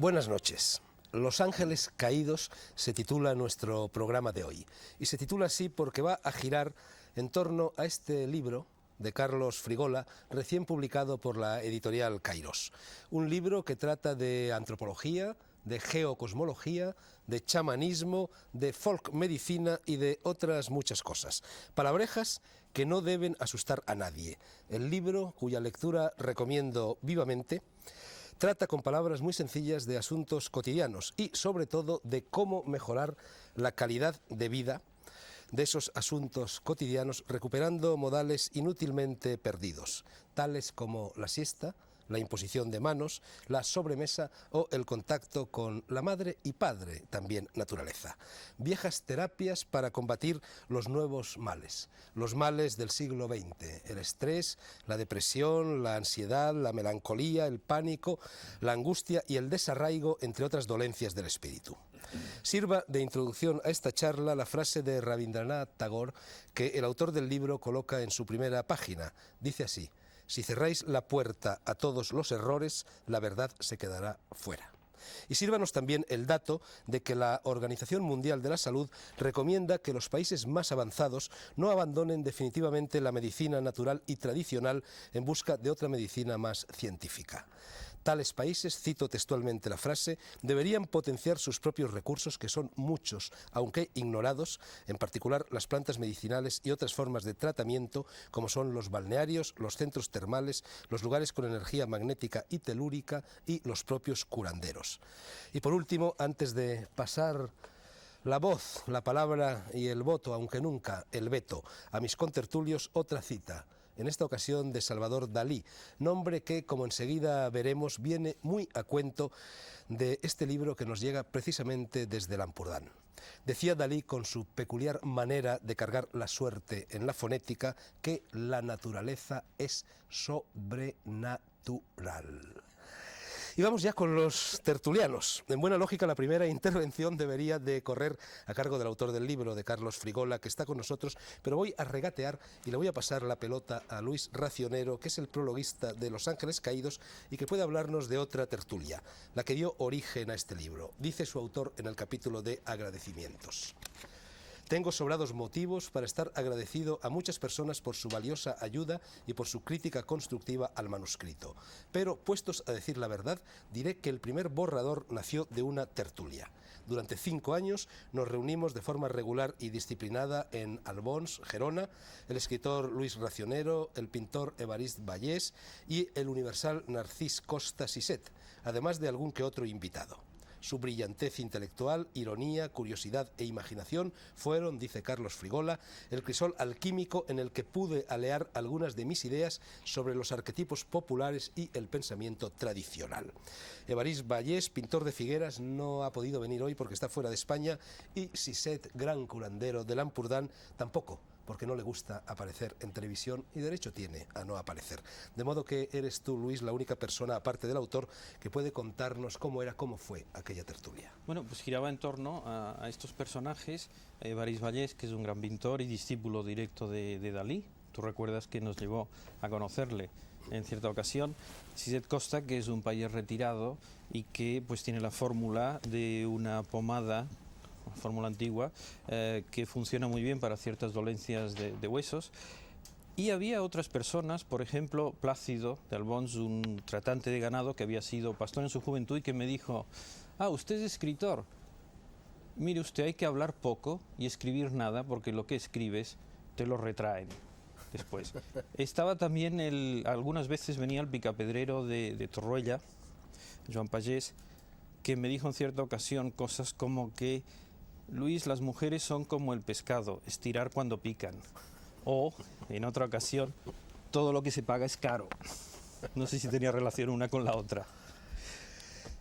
Buenas noches. Los Ángeles Caídos se titula nuestro programa de hoy. Y se titula así porque va a girar en torno a este libro de Carlos Frigola, recién publicado por la editorial Kairos. Un libro que trata de antropología, de geocosmología, de chamanismo, de folk medicina y de otras muchas cosas. Palabrejas que no deben asustar a nadie. El libro, cuya lectura recomiendo vivamente, trata con palabras muy sencillas de asuntos cotidianos y, sobre todo, de cómo mejorar la calidad de vida de esos asuntos cotidianos, recuperando modales inútilmente perdidos, tales como la siesta, la imposición de manos, la sobremesa o el contacto con la madre y padre, también naturaleza. Viejas terapias para combatir los nuevos males, los males del siglo XX, el estrés, la depresión, la ansiedad, la melancolía, el pánico, la angustia y el desarraigo, entre otras dolencias del espíritu. Sirva de introducción a esta charla la frase de Rabindranath Tagore que el autor del libro coloca en su primera página. Dice así: si cerráis la puerta a todos los errores, la verdad se quedará fuera. Y sírvanos también el dato de que la Organización Mundial de la Salud recomienda que los países más avanzados no abandonen definitivamente la medicina natural y tradicional en busca de otra medicina más científica. Tales países, cito textualmente la frase, deberían potenciar sus propios recursos, que son muchos, aunque ignorados, en particular las plantas medicinales y otras formas de tratamiento, como son los balnearios, los centros termales, los lugares con energía magnética y telúrica y los propios curanderos. Y por último, antes de pasar la voz, la palabra y el voto, aunque nunca el veto, a mis contertulios, otra cita, en esta ocasión de Salvador Dalí, nombre que, como enseguida veremos, viene muy a cuento de este libro que nos llega precisamente desde el Ampurdán. Decía Dalí, con su peculiar manera de cargar la suerte en la fonética, que la naturaleza es sobrenatural. Y vamos ya con los tertulianos. En buena lógica, la primera intervención debería de correr a cargo del autor del libro, de Carlos Frigola, que está con nosotros, pero voy a regatear y le voy a pasar la pelota a Luis Racionero, que es el prologuista de Los Ángeles Caídos y que puede hablarnos de otra tertulia, la que dio origen a este libro. Dice su autor en el capítulo de agradecimientos: tengo sobrados motivos para estar agradecido a muchas personas por su valiosa ayuda y por su crítica constructiva al manuscrito. Pero, puestos a decir la verdad, diré que el primer borrador nació de una tertulia. Durante 5 años nos reunimos de forma regular y disciplinada en Albons, Gerona, el escritor Luis Racionero, el pintor Évarist Vallès y el universal Narcís Costa Siset, además de algún que otro invitado. Su brillantez intelectual, ironía, curiosidad e imaginación fueron, dice Carlos Frigola, el crisol alquímico en el que pude alear algunas de mis ideas sobre los arquetipos populares y el pensamiento tradicional. Évarist Vallès, pintor de Figueras, no ha podido venir hoy porque está fuera de España, y Siset, gran curandero del Ampurdán, tampoco, porque no le gusta aparecer en televisión y derecho tiene a no aparecer. De modo que eres tú, Luis, la única persona, aparte del autor, que puede contarnos cómo fue aquella tertulia. Bueno, pues giraba en torno a estos personajes. Évarist Vallès, que es un gran pintor y discípulo directo de Dalí. Tú recuerdas que nos llevó a conocerle en cierta ocasión. Siset Costa, que es un país retirado y que pues tiene la fórmula de una pomada, una fórmula antigua, que funciona muy bien para ciertas dolencias de huesos. Y había otras personas, por ejemplo, Plácido de Albons, un tratante de ganado que había sido pastor en su juventud y que me dijo: usted es escritor, mire usted, hay que hablar poco y escribir nada, porque lo que escribes te lo retraen después. Estaba también, algunas veces venía el picapedrero de Torroella, Joan Pagès, que me dijo en cierta ocasión cosas como que: Luis, las mujeres son como el pescado, estirar cuando pican. O, en otra ocasión, todo lo que se paga es caro. No sé si tenía relación una con la otra.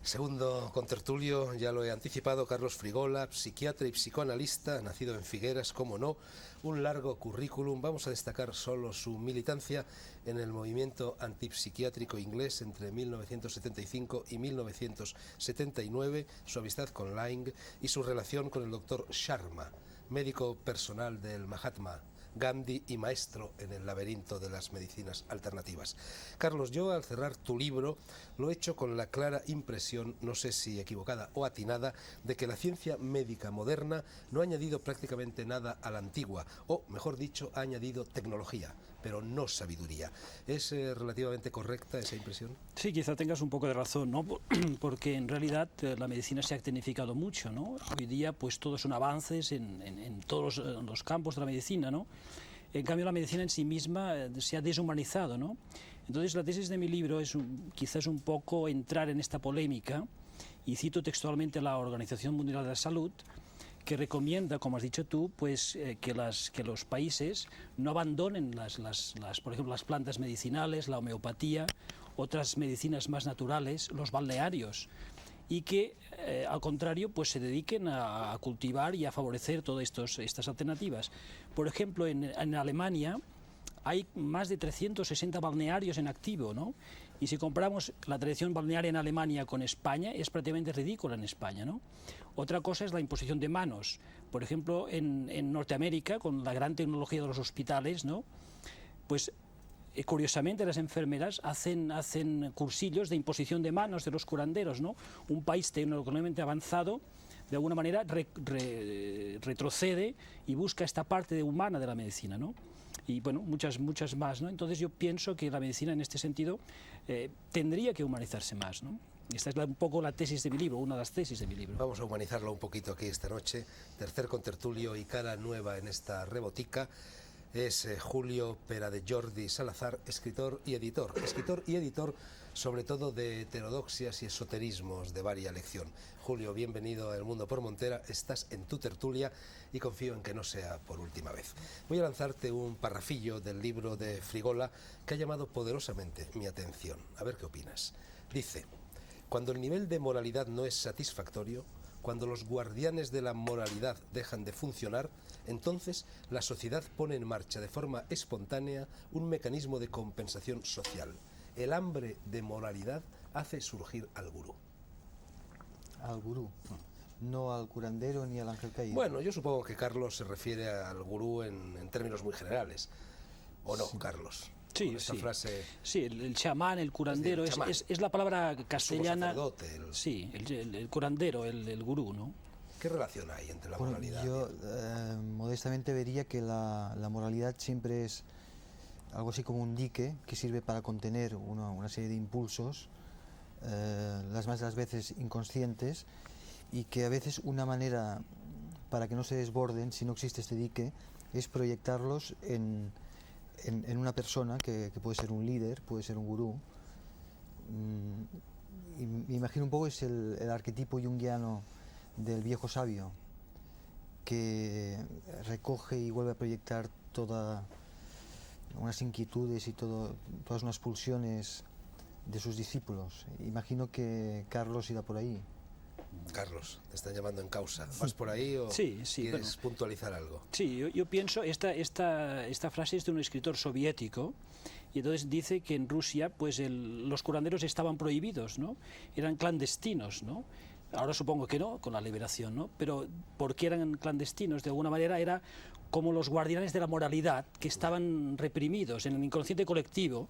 Segundo contertulio, ya lo he anticipado, Carlos Frigola, psiquiatra y psicoanalista, nacido en Figueras, como no, un largo currículum. Vamos a destacar solo su militancia en el movimiento antipsiquiátrico inglés entre 1975 y 1979, su amistad con Laing y su relación con el doctor Sharma, médico personal del Mahatma Gandhi y maestro en el laberinto de las medicinas alternativas. Carlos, yo al cerrar tu libro lo he hecho con la clara impresión, no sé si equivocada o atinada, de que la ciencia médica moderna no ha añadido prácticamente nada a la antigua, o mejor dicho, ha añadido tecnología, pero no sabiduría. ¿Es relativamente correcta esa impresión? Sí, quizá tengas un poco de razón, ¿no? Porque en realidad la medicina se ha tecnificado mucho, ¿no? Hoy día pues todos son avances en todos los campos de la medicina, ¿no? En cambio la medicina en sí misma se ha deshumanizado, ¿no? Entonces la tesis de mi libro es quizás un poco entrar en esta polémica, y cito textualmente a la Organización Mundial de la Salud, que recomienda, como has dicho tú, pues que los países no abandonen por ejemplo, las plantas medicinales, la homeopatía, otras medicinas más naturales, los balnearios, y que al contrario pues se dediquen a cultivar y a favorecer todas estas alternativas. Por ejemplo, en Alemania hay más de 360 balnearios en activo, ¿no? Y si comparamos la tradición balnearia en Alemania con España, es prácticamente ridícula en España, ¿no? Otra cosa es la imposición de manos. Por ejemplo, en Norteamérica, con la gran tecnología de los hospitales, ¿no? Pues curiosamente las enfermeras hacen cursillos de imposición de manos de los curanderos, ¿no? Un país tecnológicamente avanzado de alguna manera retrocede y busca esta parte humana de la medicina, ¿no? Y bueno, muchas más, ¿no? Entonces yo pienso que la medicina en este sentido tendría que humanizarse más, ¿no? Esta es un poco la tesis de mi libro, una de las tesis de mi libro. Vamos a humanizarlo un poquito aquí esta noche. Tercer contertulio y cara nueva en esta rebotica es Julio Pera de Jordi Salazar, escritor y editor. Escritor y editor sobre todo de heterodoxias y esoterismos de varia lección. Julio, bienvenido a El Mundo por Montera, estás en tu tertulia y confío en que no sea por última vez. Voy a lanzarte un parrafillo del libro de Frigola que ha llamado poderosamente mi atención. A ver qué opinas. Dice: cuando el nivel de moralidad no es satisfactorio, cuando los guardianes de la moralidad dejan de funcionar, entonces la sociedad pone en marcha de forma espontánea un mecanismo de compensación social. El hambre de moralidad hace surgir al gurú. Al gurú, no al curandero ni al ángel caído. Bueno, yo supongo que Carlos se refiere al gurú en términos muy generales. ¿O no, sí, Carlos? Sí, esta frase... sí, el chamán, el curandero, es la palabra castellana. Sí, el curandero, el gurú, ¿no? ¿Qué relación hay entre la moralidad? Yo modestamente vería que la moralidad siempre es algo así como un dique que sirve para contener una serie de impulsos, las más de las veces inconscientes, y que a veces una manera para que no se desborden, si no existe este dique, es proyectarlos en una persona que puede ser un líder, puede ser un gurú. Y me imagino un poco es el arquetipo junguiano del viejo sabio, que recoge y vuelve a proyectar todas unas inquietudes y todas unas pulsiones de sus discípulos. Imagino que Carlos irá por ahí. Carlos, te están llamando en causa. ¿Vas por ahí o quieres puntualizar algo? Sí, yo pienso, esta frase es de un escritor soviético, y entonces dice que en Rusia pues los curanderos estaban prohibidos, ¿no? Eran clandestinos, ¿no? Ahora supongo que no, con la liberación, ¿no? Pero ¿por qué eran clandestinos? De alguna manera era como los guardianes de la moralidad que estaban reprimidos en el inconsciente colectivo,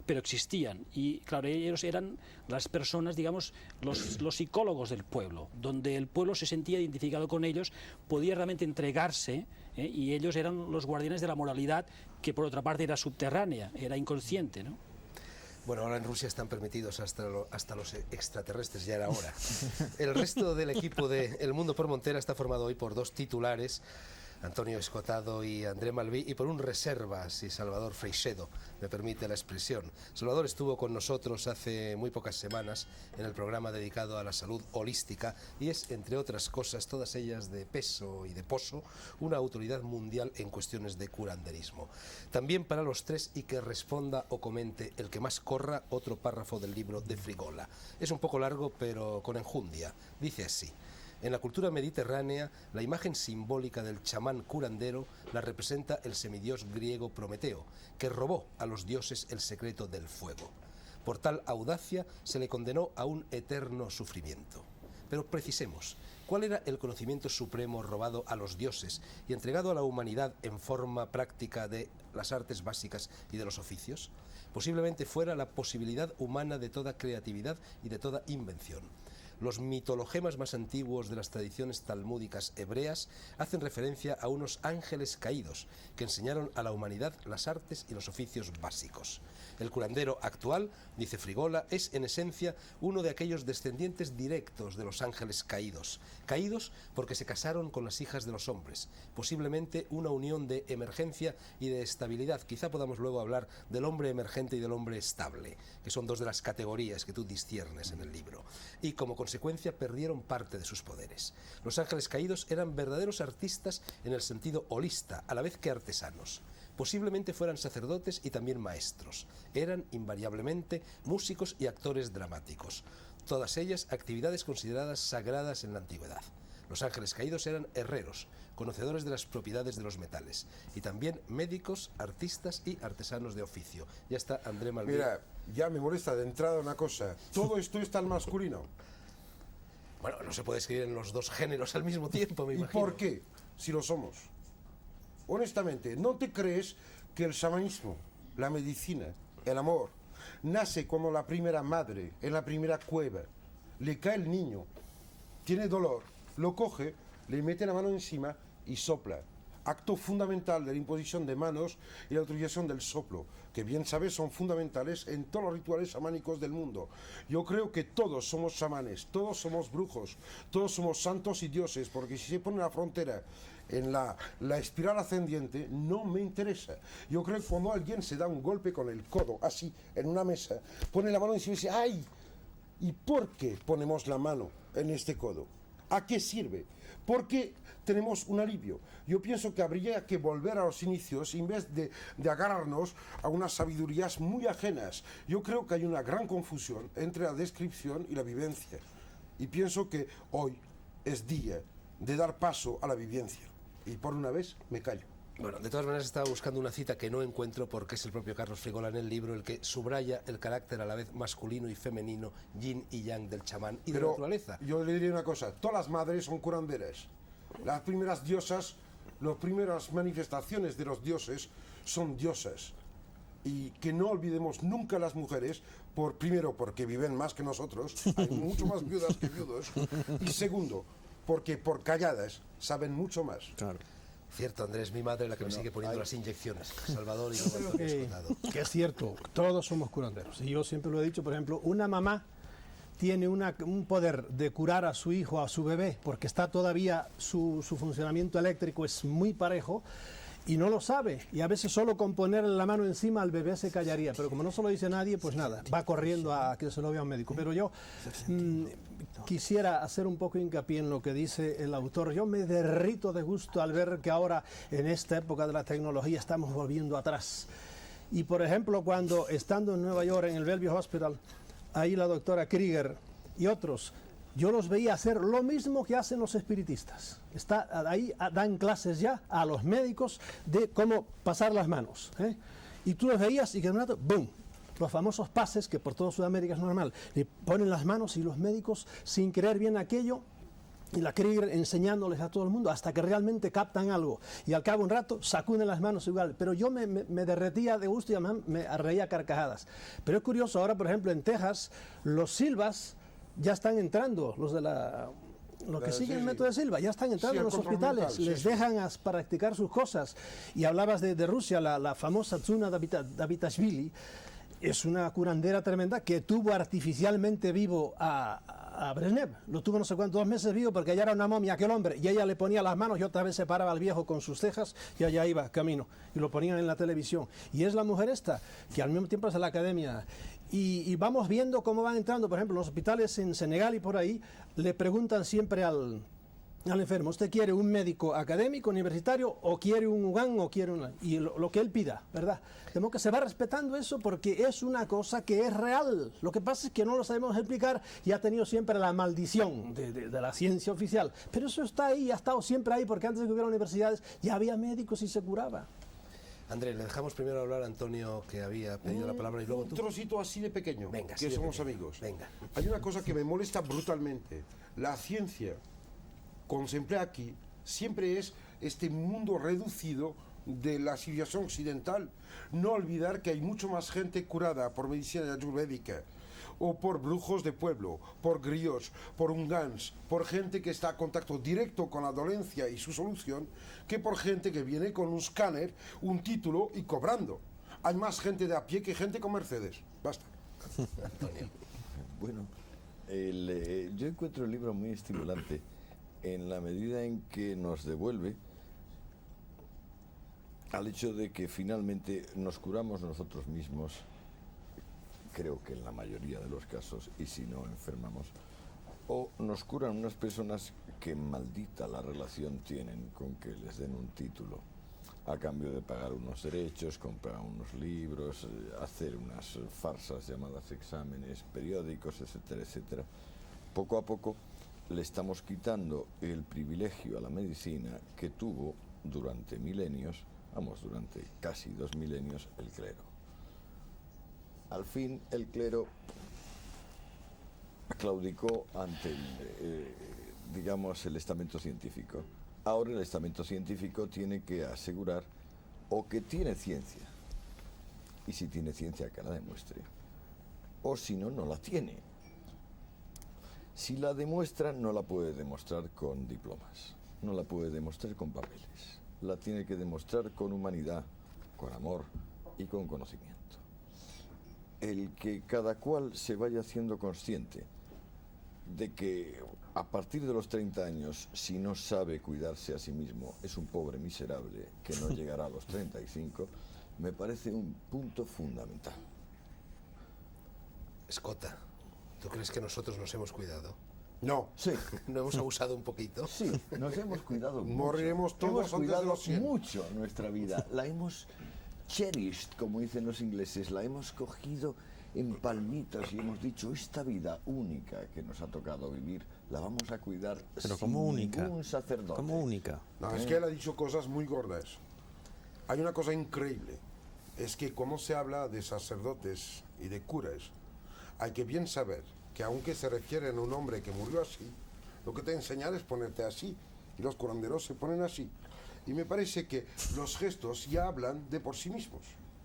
pero existían. Y claro, ellos eran las personas, digamos, los psicólogos del pueblo, donde el pueblo se sentía identificado con ellos, podía realmente entregarse, y ellos eran los guardianes de la moralidad, que por otra parte era subterránea, era inconsciente, ¿no? Bueno, ahora en Rusia están permitidos hasta los extraterrestres, ya era hora. El resto del equipo de El Mundo por Montera está formado hoy por dos titulares, Antonio Escotado y André Malví, y por un reserva, si Salvador Freixedo me permite la expresión. Salvador estuvo con nosotros hace muy pocas semanas en el programa dedicado a la salud holística y es, entre otras cosas, todas ellas de peso y de poso, una autoridad mundial en cuestiones de curanderismo. También para los tres, y que responda o comente el que más corra, otro párrafo del libro de Frigola. Es un poco largo, pero con enjundia. Dice así: en la cultura mediterránea, la imagen simbólica del chamán curandero la representa el semidios griego Prometeo, que robó a los dioses el secreto del fuego. Por tal audacia se le condenó a un eterno sufrimiento. Pero precisemos, ¿cuál era el conocimiento supremo robado a los dioses y entregado a la humanidad en forma práctica de las artes básicas y de los oficios? Posiblemente fuera la posibilidad humana de toda creatividad y de toda invención. Los mitologemas más antiguos de las tradiciones talmúdicas hebreas hacen referencia a unos ángeles caídos que enseñaron a la humanidad las artes y los oficios básicos. El curandero actual, dice Frigola, es en esencia uno de aquellos descendientes directos de los ángeles caídos, caídos porque se casaron con las hijas de los hombres, posiblemente una unión de emergencia y de estabilidad. Quizá podamos luego hablar del hombre emergente y del hombre estable, que son dos de las categorías que tú disciernes en el libro, y como consecuencia perdieron parte de sus poderes. Los ángeles caídos eran verdaderos artistas en el sentido holista, a la vez que artesanos. Posiblemente fueran sacerdotes y también maestros. Eran invariablemente músicos y actores dramáticos. Todas ellas actividades consideradas sagradas en la antigüedad. Los ángeles caídos eran herreros, conocedores de las propiedades de los metales, y también médicos, artistas y artesanos de oficio. Ya está André Malvin. Mira, ya me molesta de entrada una cosa. Todo esto es tan masculino. Bueno, no se puede escribir en los dos géneros al mismo tiempo, me imagino. ¿Y por qué? Si lo somos. Honestamente, ¿no te crees que el chamanismo, la medicina, el amor, nace como la primera madre en la primera cueva? Le cae el niño, tiene dolor, lo coge, le mete la mano encima y sopla. Acto fundamental de la imposición de manos y la utilización del soplo, que bien sabes son fundamentales en todos los rituales chamánicos del mundo. Yo creo que todos somos chamanes, todos somos brujos, todos somos santos y dioses, porque si se pone la frontera en la espiral ascendiente, no me interesa. Yo creo que cuando alguien se da un golpe con el codo, así, en una mesa, pone la mano encima y dice, ¡ay! ¿Y por qué ponemos la mano en este codo? ¿A qué sirve? Porque tenemos un alivio. Yo pienso que habría que volver a los inicios en vez de agarrarnos a unas sabidurías muy ajenas. Yo creo que hay una gran confusión entre la descripción y la vivencia. Y pienso que hoy es día de dar paso a la vivencia. Y por una vez me callo. Bueno, de todas maneras estaba buscando una cita que no encuentro porque es el propio Carlos Frigola en el libro el que subraya el carácter a la vez masculino y femenino, yin y yang del chamán y de la naturaleza. Yo le diré una cosa, todas las madres son curanderas. Las primeras diosas, las primeras manifestaciones de los dioses son diosas. Y que no olvidemos nunca las mujeres, primero porque viven más que nosotros, hay mucho más viudas que viudos, y segundo, porque por calladas saben mucho más. Claro. Cierto, Andrés, mi madre la que me sigue poniendo las inyecciones. Salvador y Creo que es cierto, todos somos curanderos. Y yo siempre lo he dicho, por ejemplo, una mamá tiene un poder de curar a su hijo, a su bebé, porque está todavía su funcionamiento eléctrico es muy parejo y no lo sabe. Y a veces solo con ponerle la mano encima al bebé se callaría, pero como no se lo dice nadie, pues nada, va corriendo a que se lo vea un médico. Pero yo quisiera hacer un poco hincapié en lo que dice el autor. Yo me derrito de gusto al ver que ahora, en esta época de la tecnología, estamos volviendo atrás. Y por ejemplo, cuando estando en Nueva York, en el Bellevue Hospital, ahí la doctora Krieger y otros, yo los veía hacer lo mismo que hacen los espiritistas. Ahí dan clases ya a los médicos de cómo pasar las manos. Y tú los veías y que de un rato, ¡boom! Los famosos pases, que por toda Sudamérica es normal, le ponen las manos y los médicos, sin creer bien aquello, y la Krieger enseñándoles a todo el mundo hasta que realmente captan algo. Y al cabo de un rato sacuden las manos igual. Pero yo me derretía de gusto y además me reía a carcajadas. Pero es curioso, ahora por ejemplo en Texas, los Silvas ya están entrando, los que siguen el método de Silva, ya están entrando en los hospitales, les dejan practicar sus cosas. Y hablabas de Rusia, la famosa Tsuna Davitashvili, es una curandera tremenda que tuvo artificialmente vivo a Brezhnev. Lo tuvo no sé cuántos, 2 meses vivo porque allá era una momia aquel hombre y ella le ponía las manos y otra vez se paraba al viejo con sus cejas y allá iba camino y lo ponían en la televisión. Y es la mujer esta que al mismo tiempo es de la academia. Y vamos viendo cómo van entrando, por ejemplo, en los hospitales en Senegal y por ahí, le preguntan siempre al enfermo, ¿usted quiere un médico académico, universitario, o quiere un ugán, o quiere y lo que él pida, ¿verdad? De modo que se va respetando eso porque es una cosa que es real. Lo que pasa es que no lo sabemos explicar y ha tenido siempre la maldición de la ciencia oficial. Pero eso está ahí, ha estado siempre ahí, porque antes de que hubiera universidades ya había médicos y se curaba. André, le dejamos primero hablar a Antonio, que había pedido la palabra, y luego Un tú. trocito así de pequeño, Venga, que así de somos pequeño. amigos. Venga. Hay una cosa que me molesta brutalmente. La ciencia, como se emplea aquí, siempre es este mundo reducido de la civilización occidental. No olvidar que hay mucho más gente curada por medicina ayurvédica, o por brujos de pueblo, por griots, por ungans, por gente que está en contacto directo con la dolencia y su solución, que por gente que viene con un escáner, un título y cobrando. Hay más gente de a pie que gente con Mercedes. Basta. Antonio. Bueno, yo encuentro el libro muy estimulante en la medida en que nos devuelve al hecho de que finalmente nos curamos nosotros mismos, creo que en la mayoría de los casos, y si no enfermamos, o nos curan unas personas que maldita la relación tienen con que les den un título a cambio de pagar unos derechos, comprar unos libros, hacer unas farsas llamadas exámenes periódicos, etcétera, etcétera. Poco a poco le estamos quitando el privilegio a la medicina que tuvo durante milenios, durante casi 2 milenios, el clero. Al fin, el clero claudicó ante el estamento científico. Ahora el estamento científico tiene que asegurar o que tiene ciencia, y si tiene ciencia que la demuestre, o si no, no la tiene. Si la demuestra, no la puede demostrar con diplomas, no la puede demostrar con papeles, la tiene que demostrar con humanidad, con amor y con conocimiento. El que cada cual se vaya haciendo consciente de que a partir de los 30 años, si no sabe cuidarse a sí mismo, es un pobre miserable que no llegará a los 35, me parece un punto fundamental. Escota, ¿tú crees que nosotros nos hemos cuidado? No. Sí, ¿No hemos abusado un poquito? sí, nos hemos cuidado mucho. Moriremos todos hemos antes de cuidado los 100. mucho nuestra vida, la hemos cherished, como dicen los ingleses, la hemos cogido en palmitas y hemos dicho, esta vida única que nos ha tocado vivir, la vamos a cuidar Pero sin como única. ningún sacerdote. Como única. No, es que él ha dicho cosas muy gordas. Hay una cosa increíble, es que cuando se habla de sacerdotes y de curas, hay que bien saber que aunque se refieren a un hombre que murió así, lo que te enseñan es ponerte así, y los curanderos se ponen así. Y me parece que los gestos ya hablan de por sí mismos,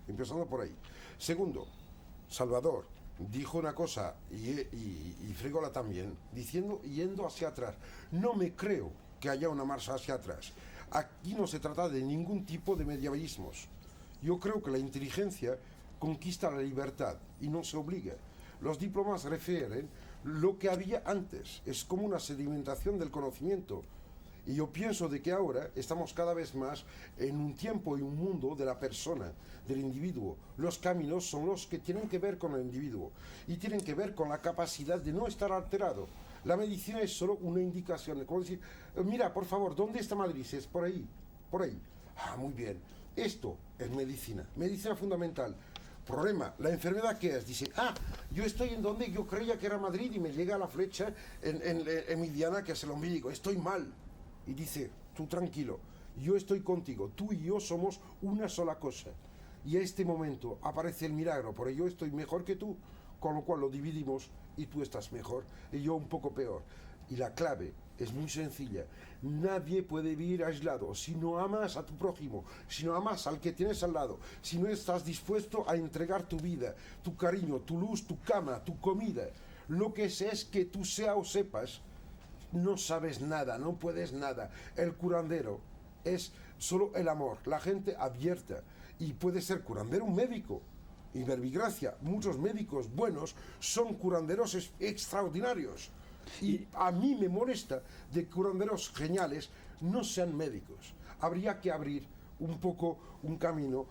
empezando por ahí. Segundo, Salvador dijo una cosa, y Frigola también, yendo hacia atrás. No me creo que haya una marcha hacia atrás. Aquí no se trata de ningún tipo de medievalismos. Yo creo que la inteligencia conquista la libertad y no se obliga. Los diplomas refieren lo que había antes, es como una sedimentación del conocimiento. Y yo pienso de que ahora estamos cada vez más en un tiempo y un mundo de la persona, del individuo. Los caminos son los que tienen que ver con el individuo y tienen que ver con la capacidad de no estar alterado. La medicina es solo una indicación, como decir, mira, por favor, ¿dónde está Madrid? Es por ahí, por ahí. Ah, muy bien. Esto es medicina fundamental. Problema, la enfermedad que es, dice, yo estoy en donde yo creía que era Madrid y me llega la flecha en Mediana, que es el ombligo, estoy mal. Y dice, tú tranquilo, yo estoy contigo, tú y yo somos una sola cosa. Y en este momento aparece el milagro, porque yo estoy mejor que tú, con lo cual lo dividimos y tú estás mejor y yo un poco peor. Y la clave es muy sencilla, nadie puede vivir aislado si no amas a tu prójimo, si no amas al que tienes al lado, si no estás dispuesto a entregar tu vida, tu cariño, tu luz, tu cama, tu comida. Lo que sé es que tú sea o sepas, no sabes nada, no puedes nada. El curandero es solo el amor, la gente abierta. Y puede ser curandero un médico. Y verbigracia, muchos médicos buenos son curanderos extraordinarios. Y a mí me molesta de curanderos geniales no sean médicos. Habría que abrir un poco un camino,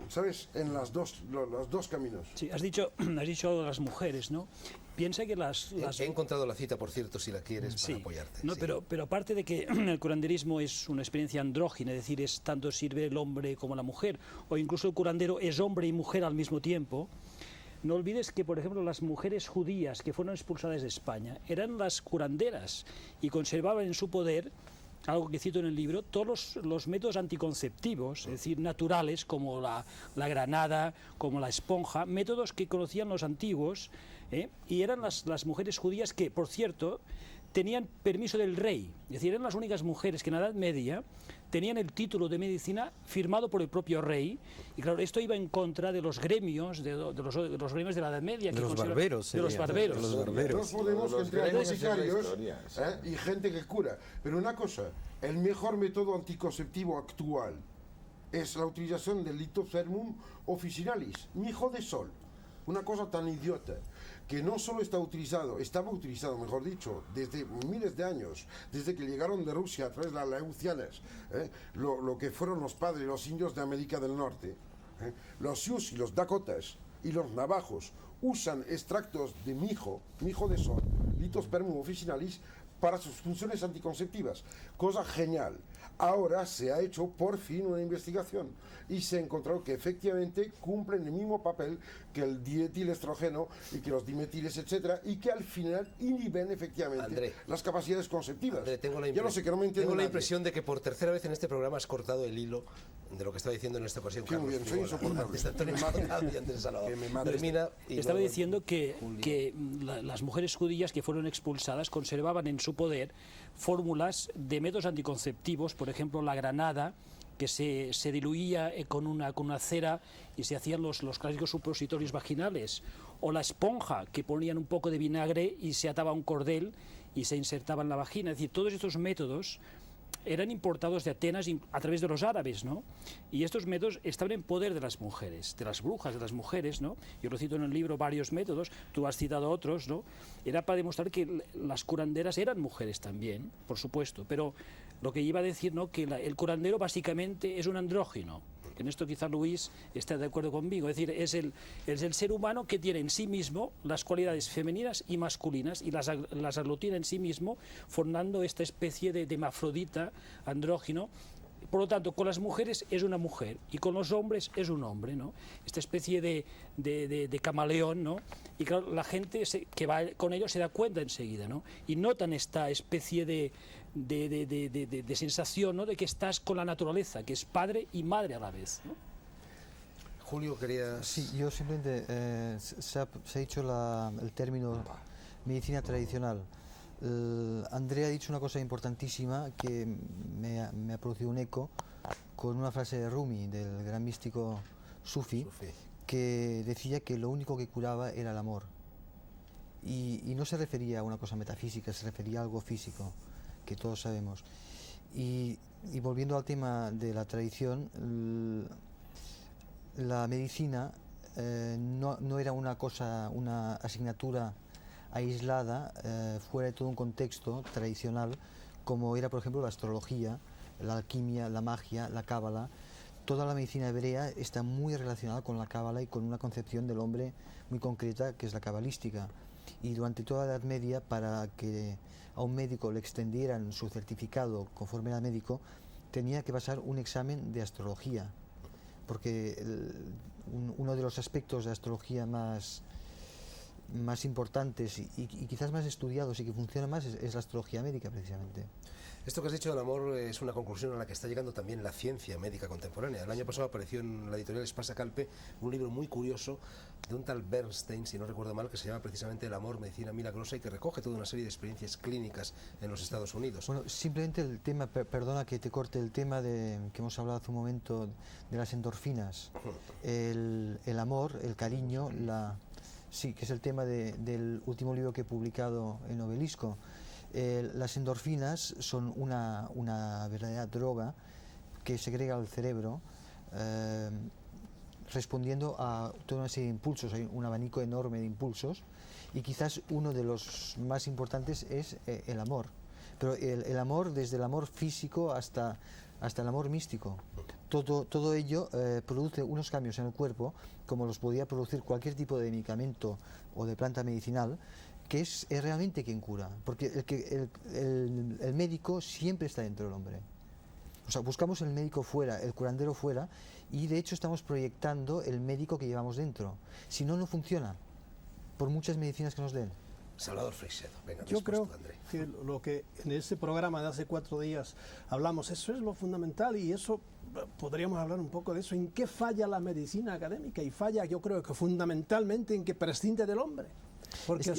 ¿sabes? En los dos caminos. Sí, has dicho las mujeres, ¿no? Piensa que las... He encontrado la cita, por cierto, si la quieres, Sí, para apoyarte. no, Sí. pero aparte de que el curanderismo es una experiencia andrógina, es decir, es tanto sirve el hombre como la mujer, o incluso el curandero es hombre y mujer al mismo tiempo, no olvides que, por ejemplo, las mujeres judías que fueron expulsadas de España eran las curanderas y conservaban en su poder algo que cito en el libro, todos los métodos anticonceptivos, es decir, naturales, como la granada, como la esponja, métodos que conocían los antiguos, y eran las mujeres judías que, por cierto, tenían permiso del rey, es decir, eran las únicas mujeres que en la Edad Media tenían el título de medicina firmado por el propio rey, y claro, esto iba en contra de los gremios, de los gremios de la Edad Media. De los barberos. De los barberos. Todos podemos que entre gremios boticarios en la historia, y gente que cura. Pero una cosa, el mejor método anticonceptivo actual es la utilización del Litospermum officinalis, mijo de sol. Una cosa tan idiota, que no solo estaba utilizado, mejor dicho, desde miles de años, desde que llegaron de Rusia a través de las leucianas, lo que fueron los padres, los indios de América del Norte, los Sioux y los Dakotas y los navajos usan extractos de mijo de sol, Litospermum officinalis, para sus funciones anticonceptivas. Cosa genial. Ahora se ha hecho por fin una investigación y se ha encontrado que efectivamente cumplen el mismo papel que el dietilestrógeno y que los dimetiles, etcétera, y que al final inhiben efectivamente André, las capacidades conceptivas. André, Yo no sé, que no me entiendo tengo la nadie. impresión de que por tercera vez en este programa has cortado el hilo de lo que estaba diciendo en esta ocasión Qué Carlos bien, soy Frigola. insoportable. Antes de Antonio Martínez y antes de Salvador. Que me mate. Termina y Estaba luego diciendo que Julio. las mujeres judías que fueron expulsadas conservaban en su poder fórmulas de métodos anticonceptivos, por ejemplo la granada, que se diluía con una cera y se hacían los clásicos supositorios vaginales, o la esponja, que ponían un poco de vinagre y se ataba a un cordel y se insertaba en la vagina. Es decir, todos estos métodos eran importados de Atenas a través de los árabes, ¿no? Y estos métodos estaban en poder de las mujeres, de las brujas, de las mujeres, ¿no? Yo lo cito en el libro varios métodos, tú has citado otros, ¿no? Era para demostrar que las curanderas eran mujeres también, por supuesto, pero lo que iba a decir, ¿no? Que el curandero básicamente es un andrógino. En esto quizá Luis está de acuerdo conmigo, es decir, es el ser humano que tiene en sí mismo las cualidades femeninas y masculinas y las aglutina en sí mismo, formando esta especie de hermafrodita andrógino. Por lo tanto, con las mujeres es una mujer y con los hombres es un hombre, ¿no? Esta especie de camaleón, ¿no? Y claro, la gente que va con ellos se da cuenta enseguida, ¿no? Y notan esta especie de sensación, ¿no? De que estás con la naturaleza, que es padre y madre a la vez, ¿no? Julio, querías... Sí, yo simplemente se ha dicho el término medicina tradicional. Andrea ha dicho una cosa importantísima que me ha producido un eco con una frase de Rumi, del gran místico sufi, que decía que lo único que curaba era el amor. Y no se refería a una cosa metafísica, se refería a algo físico, que todos sabemos. Y volviendo al tema de la tradición, la medicina no era una asignatura aislada fuera de todo un contexto tradicional, como era por ejemplo la astrología, la alquimia, la magia, la cábala. Toda la medicina hebrea está muy relacionada con la cábala y con una concepción del hombre muy concreta, que es la cabalística. Y durante toda la Edad Media, para que a un médico le extendieran su certificado conforme era médico, tenía que pasar un examen de astrología, porque uno de los aspectos de astrología más importantes y quizás más estudiados y que funciona más es la astrología médica, precisamente. Esto que has dicho del amor es una conclusión a la que está llegando también la ciencia médica contemporánea. El año pasado apareció en la editorial Espasa Calpe un libro muy curioso de un tal Bernstein, si no recuerdo mal, que se llama precisamente El amor, medicina milagrosa, y que recoge toda una serie de experiencias clínicas en los Estados Unidos. Bueno, simplemente el tema, perdona que te corte, el tema que hemos hablado hace un momento de las endorfinas, el amor, el cariño, sí, que es el tema del último libro que he publicado en Obelisco. Las endorfinas son una verdadera droga que segrega al cerebro, respondiendo a toda una serie de impulsos. Hay un abanico enorme de impulsos y quizás uno de los más importantes es el amor. Pero el amor, desde el amor físico hasta el amor místico. Todo ello produce unos cambios en el cuerpo, como los podía producir cualquier tipo de medicamento o de planta medicinal, que es realmente quien cura, porque el médico siempre está dentro del hombre. O sea, buscamos el médico fuera, el curandero fuera, y de hecho estamos proyectando el médico que llevamos dentro. Si no, no funciona, por muchas medicinas que nos den. Salvador Freixedo. Venga, Yo después creo tú, André. que lo que en ese programa de hace 4 días hablamos, eso es lo fundamental, y eso podríamos hablar un poco de eso. ¿En qué falla la medicina académica? Y falla, yo creo que fundamentalmente en que prescinde del hombre. Porque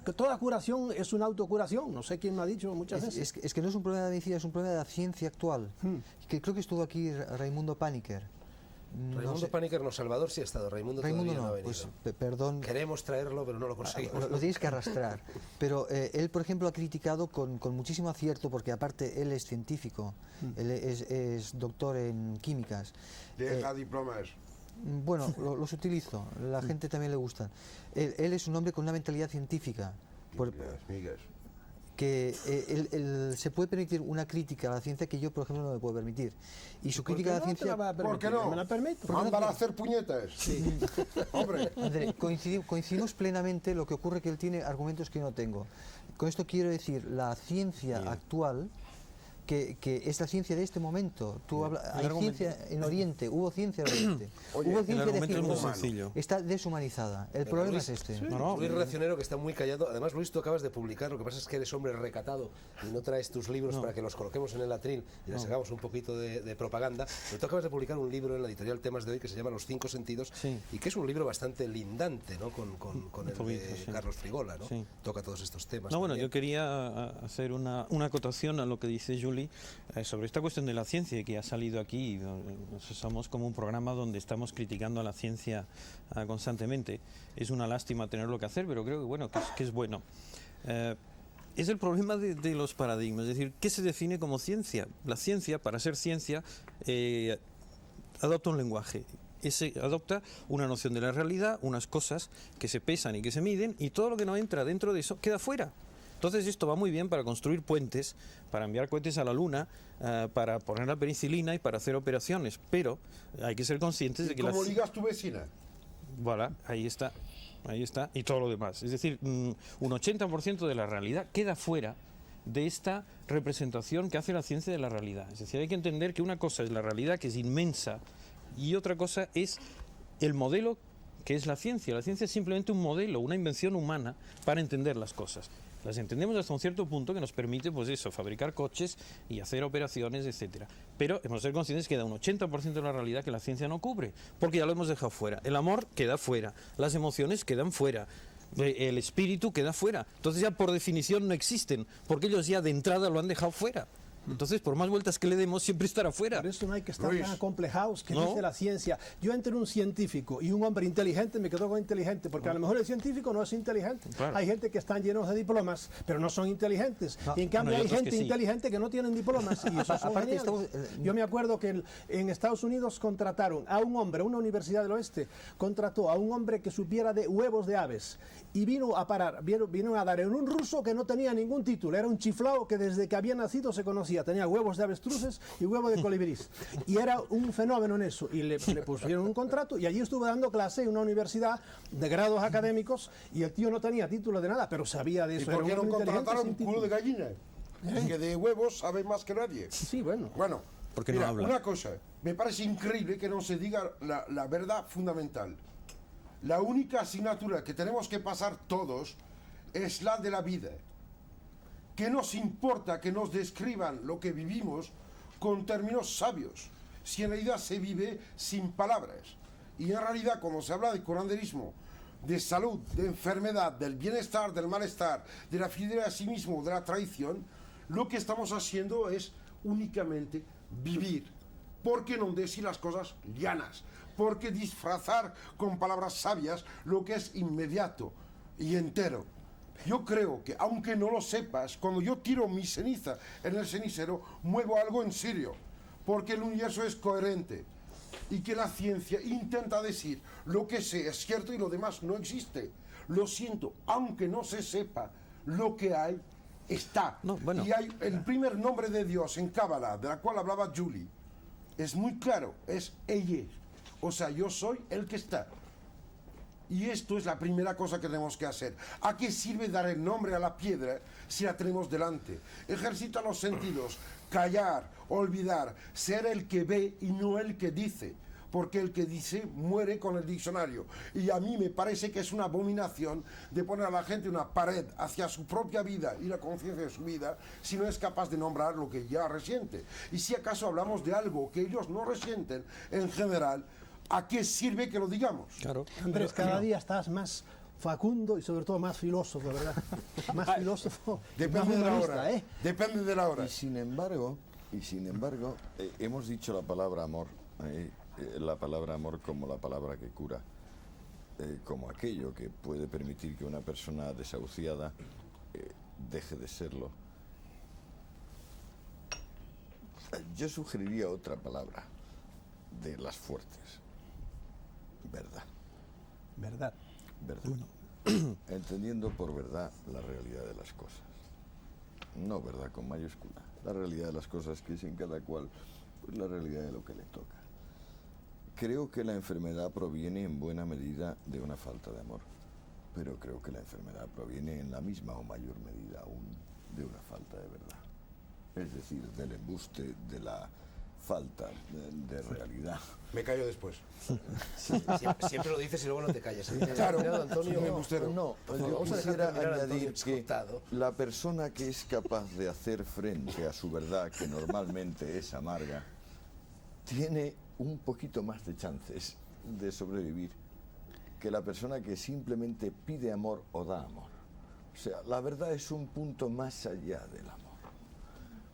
que toda curación es una autocuración, no sé quién me ha dicho muchas veces. Es que no es un problema de la medicina, es un problema de la ciencia actual. Que creo que estuvo aquí Raimundo Paniker. Raimundo Paniker no, Salvador sí ha estado, Raimundo todavía no ha venido. Pues perdón. Queremos traerlo, pero no lo conseguimos. Lo tenéis que arrastrar. Pero él, por ejemplo, ha criticado con muchísimo acierto, porque aparte él es científico, él es doctor en químicas. Deja diplomas. Bueno, los utilizo, la gente también le gustan. Él es un hombre con una mentalidad científica. Migas. Que él se puede permitir una crítica a la ciencia que yo, por ejemplo, no me puedo permitir. Y su crítica a la ciencia... ¿Por qué no? ¿Me la permito? Mándala a hacer puñetas. Sí. Hombre. André, coincidimos plenamente, lo que ocurre que él tiene argumentos que yo no tengo. Con esto quiero decir, la ciencia actual, que es la ciencia de este momento. Hay ciencia en Oriente, hubo ciencia en Oriente. Oye, hubo El ciencia de argumento es muy ciencia. sencillo. Está deshumanizada. El problema es este. Luis Racionero, que está muy callado. Además, Luis, tú acabas de publicar, lo que pasa es que eres hombre recatado y no traes tus libros para que los coloquemos en el atril y les hagamos un poquito de propaganda. Pero tú acabas de publicar un libro en la editorial Temas de Hoy que se llama Los 5 sentidos, y que es un libro bastante lindante, ¿no? Con el de Carlos Frigola, ¿no? Sí. Toca todos estos temas. No, bueno, también. yo quería hacer una acotación a lo que dice Julie sobre esta cuestión de la ciencia que ha salido aquí. Somos como un programa donde estamos criticando a la ciencia constantemente. Es una lástima tenerlo que hacer, pero creo que bueno, que es bueno. Es el problema de los paradigmas, es decir, ¿qué se define como ciencia? La ciencia, para ser ciencia, adopta un lenguaje. Adopta una noción de la realidad, unas cosas que se pesan y que se miden, y todo lo que no entra dentro de eso queda fuera. Entonces esto va muy bien para construir puentes, para enviar cohetes a la Luna, para poner la penicilina y para hacer operaciones, pero hay que ser conscientes de que ¿Cómo ligas tu vecina? Voilà, ahí está, y todo lo demás. Es decir, un 80% de la realidad queda fuera de esta representación que hace la ciencia de la realidad. Es decir, hay que entender que una cosa es la realidad, que es inmensa, y otra cosa es el modelo que es la ciencia. La ciencia es simplemente un modelo, una invención humana para entender las cosas. Las entendemos hasta un cierto punto que nos permite, pues eso, fabricar coches y hacer operaciones, etcétera. Pero hemos de ser conscientes que queda un 80% de la realidad que la ciencia no cubre, porque ya lo hemos dejado fuera. El amor queda fuera, las emociones quedan fuera, el espíritu queda fuera. Entonces ya por definición no existen, porque ellos ya de entrada lo han dejado fuera. Entonces, por más vueltas que le demos, siempre estará fuera. Por eso no hay que estar Luis. tan acomplejados, que ¿No? dice la ciencia. Yo entre un científico y un hombre inteligente me quedo con inteligente, porque a lo mejor el científico no es inteligente. Claro. Hay gente que están llenos de diplomas, pero no son inteligentes. Y en cambio Bueno, y hay otros gente que sí. inteligente que no tienen diplomas. Y eso son Aparte geniales. Yo me acuerdo que en Estados Unidos contrataron a un hombre, una universidad del oeste, contrató a un hombre que supiera de huevos de aves. Y vino a dar en un ruso que no tenía ningún título. Era un chiflao que desde que había nacido se conocía. Tenía huevos de avestruces y huevo de colibrís. Y era un fenómeno en eso. Y le pusieron un contrato y allí estuvo dando clase en una universidad de grados académicos y el tío no tenía título de nada, pero sabía de ¿Y eso. por Era qué un no hombre inteligente contrataron un sin culo de título. gallina? Que de huevos sabe más que nadie. Sí, bueno. Bueno, ¿Por qué no mira, habla? una cosa, me parece increíble que no se diga la verdad fundamental. La única asignatura que tenemos que pasar todos es la de la vida. ¿Qué nos importa que nos describan lo que vivimos con términos sabios, si en realidad se vive sin palabras? Y en realidad, cuando se habla de curanderismo, de salud, de enfermedad, del bienestar, del malestar, de la fidelidad a sí mismo, de la traición, lo que estamos haciendo es únicamente vivir. ¿Por qué no decir las cosas llanas? ¿Por qué disfrazar con palabras sabias lo que es inmediato y entero? Yo creo que, aunque no lo sepas, cuando yo tiro mi ceniza en el cenicero, muevo algo en serio, porque el universo es coherente y que la ciencia intenta decir lo que sé es cierto y lo demás no existe. Lo siento, aunque no se sepa, lo que hay está. No, bueno. Y hay el primer nombre de Dios en Cábala, de la cual hablaba Julie, es muy claro, es ella. O sea, yo soy el que está. Y esto es la primera cosa que tenemos que hacer. ¿A qué sirve dar el nombre a la piedra si la tenemos delante? Ejercita los sentidos, callar, olvidar, ser el que ve y no el que dice. porque el que dice muere con el diccionario. Y a mí me parece que es una abominación de poner a la gente una pared hacia su propia vida y la conciencia de su vida si no es capaz de nombrar lo que ya resiente. Y si acaso hablamos de algo que ellos no resienten en general, ¿a qué sirve que lo digamos? Claro. Andrés, cada día estás más facundo y sobre todo más filósofo, ¿verdad? Más filósofo. Depende más de la humanista, hora. Depende de la hora. Y sin embargo, hemos dicho la palabra amor como la palabra que cura, como aquello que puede permitir que una persona desahuciada deje de serlo. Yo sugeriría otra palabra de las fuertes: verdad. ¿Verdad? Verdad. Entendiendo por verdad la realidad de las cosas. No verdad con mayúscula. La realidad de las cosas, que es en cada cual pues, la realidad de lo que le toca. Creo que la enfermedad proviene en buena medida de una falta de amor, pero creo que la enfermedad proviene en la misma o mayor medida aún de una falta de verdad. Es decir, del embuste, de la falta de realidad. Me callo después. Siempre lo dices y luego no te callas. Claro, Antonio, soy un embustero. No, yo Vamos a dejar quisiera terminar a añadir Antonio que Escotado. la persona que es capaz de hacer frente a su verdad, que normalmente es amarga, tiene un poquito más de chances de sobrevivir que la persona que simplemente pide amor o da amor. O sea, la verdad es un punto más allá del amor.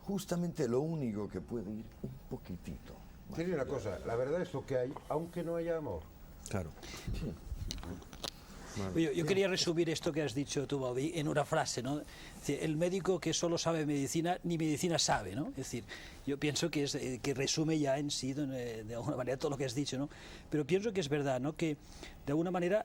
Justamente lo único que puede ir un poquitito más Tiene una allá. cosa, la verdad es lo que hay, aunque no haya amor. Claro. Yo quería resumir esto que has dicho tú, Bobby, en una frase, ¿no? Es decir, el médico que solo sabe medicina, ni medicina sabe, ¿no? Es decir, yo pienso que, que resume ya en sí, de alguna manera, todo lo que has dicho, ¿no? Pero pienso que es verdad, ¿no? Que, de alguna manera,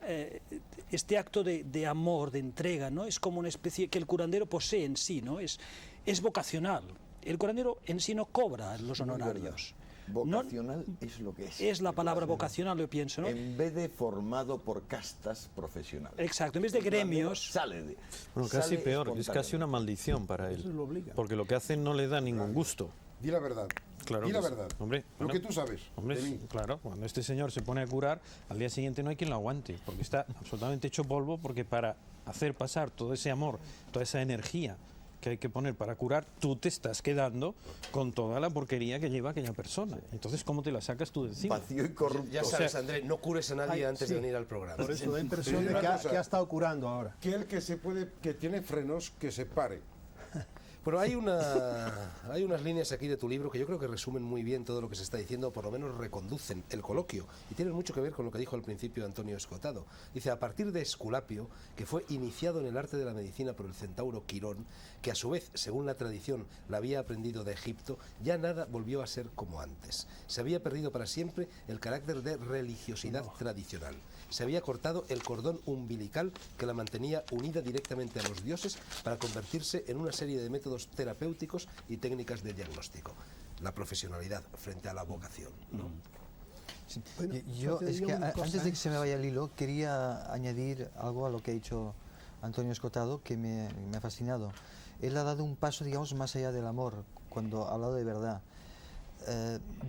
este acto de amor, de entrega, ¿no? Es como una especie que el curandero posee en sí, ¿no? Es vocacional. El curandero en sí no cobra los honorarios. Vocacional es lo que es. Es la palabra vocacional, yo pienso, ¿no? En vez de formado por castas profesionales. Exacto, en vez de gremios. Sale de. Bueno, casi sale peor, es casi una espontáneamente. maldición para él. Eso lo obliga. Porque lo que hace no le da ningún gusto. Di la verdad. Claro Di la que sí. verdad. Hombre, lo bueno, que tú sabes Hombre, de mí. claro, cuando este señor se pone a curar, al día siguiente no hay quien lo aguante, porque está absolutamente hecho polvo, porque para hacer pasar todo ese amor, toda esa energía que hay que poner para curar, tú te estás quedando con toda la porquería que lleva aquella persona. Entonces, ¿cómo te la sacas tú de encima? Vacío y corrupto. Ya sabes, Andrés, no cures a nadie antes de venir al programa. Por eso da impresión Sí, de una que ha cosa. estado curando ahora. Que el que tiene frenos, que se pare. Bueno, hay unas líneas aquí de tu libro que yo creo que resumen muy bien todo lo que se está diciendo, o por lo menos reconducen el coloquio, y tienen mucho que ver con lo que dijo al principio Antonio Escotado. Dice, a partir de Esculapio, que fue iniciado en el arte de la medicina por el centauro Quirón, que a su vez, según la tradición, la había aprendido de Egipto, ya nada volvió a ser como antes. Se había perdido para siempre el carácter de religiosidad tradicional. Se había cortado el cordón umbilical que la mantenía unida directamente a los dioses para convertirse en una serie de métodos terapéuticos y técnicas de diagnóstico. La profesionalidad frente a la vocación, ¿no? Bueno, Yo, te es digo que una cosa, antes de que se me vaya el hilo, quería añadir algo a lo que ha dicho Antonio Escotado, que me ha fascinado. Él ha dado un paso, digamos, más allá del amor, cuando ha hablado de verdad.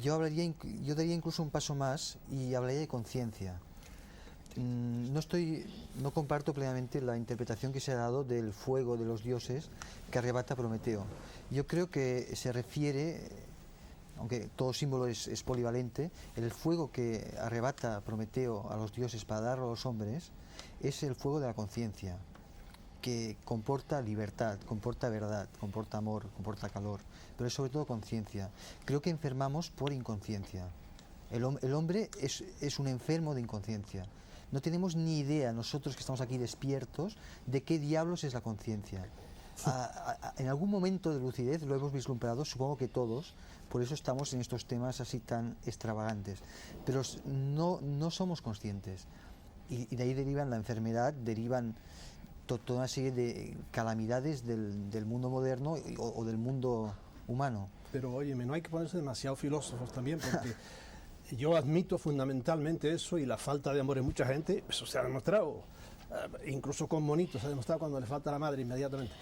Yo daría incluso un paso más y hablaría de conciencia. No comparto plenamente la interpretación que se ha dado del fuego de los dioses que arrebata Prometeo. Yo creo que se refiere, aunque todo símbolo es polivalente, el fuego que arrebata Prometeo a los dioses para darlo a los hombres es el fuego de la conciencia, que comporta libertad, comporta verdad, comporta amor, comporta calor, pero es sobre todo conciencia. Creo que enfermamos por inconsciencia. El hombre es un enfermo de inconsciencia. No tenemos ni idea, nosotros que estamos aquí despiertos, de qué diablos es la conciencia. En algún momento de lucidez lo hemos vislumbrado, supongo que todos, por eso estamos en estos temas así tan extravagantes. Pero no somos conscientes. Y de ahí derivan la enfermedad, derivan toda una serie de calamidades del mundo moderno o del mundo humano. Pero óyeme, no hay que ponerse demasiado filósofos también, porque yo admito fundamentalmente eso, y la falta de amor en mucha gente, eso se ha demostrado, incluso con monitos se ha demostrado cuando le falta la madre inmediatamente.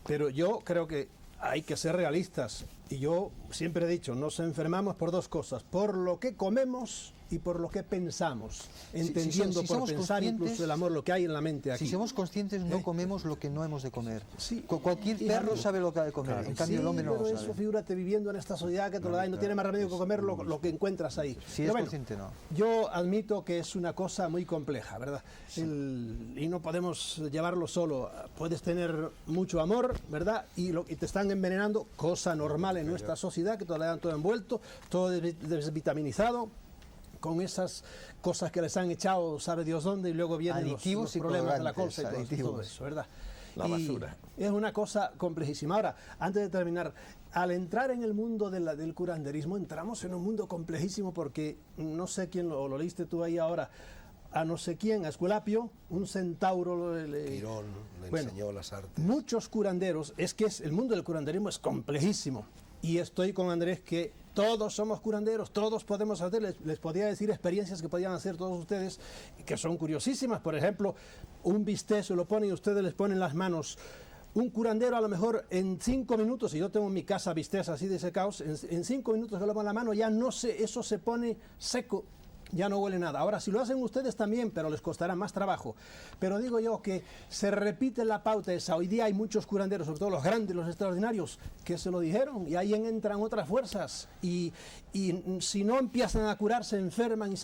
Pero yo creo que hay que ser realistas, y yo siempre he dicho, nos enfermamos por dos cosas: por lo que comemos y por lo que pensamos, entendiendo si por somos pensar conscientes, incluso el amor, lo que hay en la mente aquí. Si somos conscientes, no comemos lo que no hemos de comer. Sí. Cualquier perro sabe lo que ha de comer, en cambio el hombre no lo pero sabe. eso, figúrate, viviendo en esta sociedad que te lo da y no tiene más remedio que comer lo que encuentras ahí. Si Pero es consciente, no. Yo admito que es una cosa muy compleja, ¿verdad? Y no podemos llevarlo solo. Puedes tener mucho amor, ¿verdad? Y te están envenenando, cosa normal en nuestra sociedad, que te lo dan todo envuelto, todo desvitaminizado, con esas cosas que les han echado, sabe Dios dónde, y luego vienen Aditivos los y problemas de la colorantes, colza y todo aditivos. eso, ¿verdad? La Y basura. es una cosa complejísima. Ahora, antes de terminar, al entrar en el mundo del curanderismo, entramos en un mundo complejísimo porque no sé quién lo leíste tú ahí ahora, a no sé quién, a Esculapio, un centauro. Quirón le Bueno, enseñó las artes. muchos curanderos, el mundo del curanderismo es complejísimo. Y estoy con Andrés que todos somos curanderos, todos podemos hacer, les podía decir experiencias que podían hacer todos ustedes, que son curiosísimas. Por ejemplo, un bistec se lo ponen y ustedes les ponen las manos. Un curandero a lo mejor en 5 minutos, y yo tengo en mi casa bistecs así de secados, en 5 minutos que lo ponen la mano, ya no sé, eso se pone seco. Ya no huele nada. Ahora, si lo hacen ustedes también, pero les costará más trabajo. Pero digo yo que se repite la pauta esa. Hoy día hay muchos curanderos, sobre todo los grandes, los extraordinarios, que se lo dijeron, y ahí entran otras fuerzas. Y si no empiezan a curar, se enferman,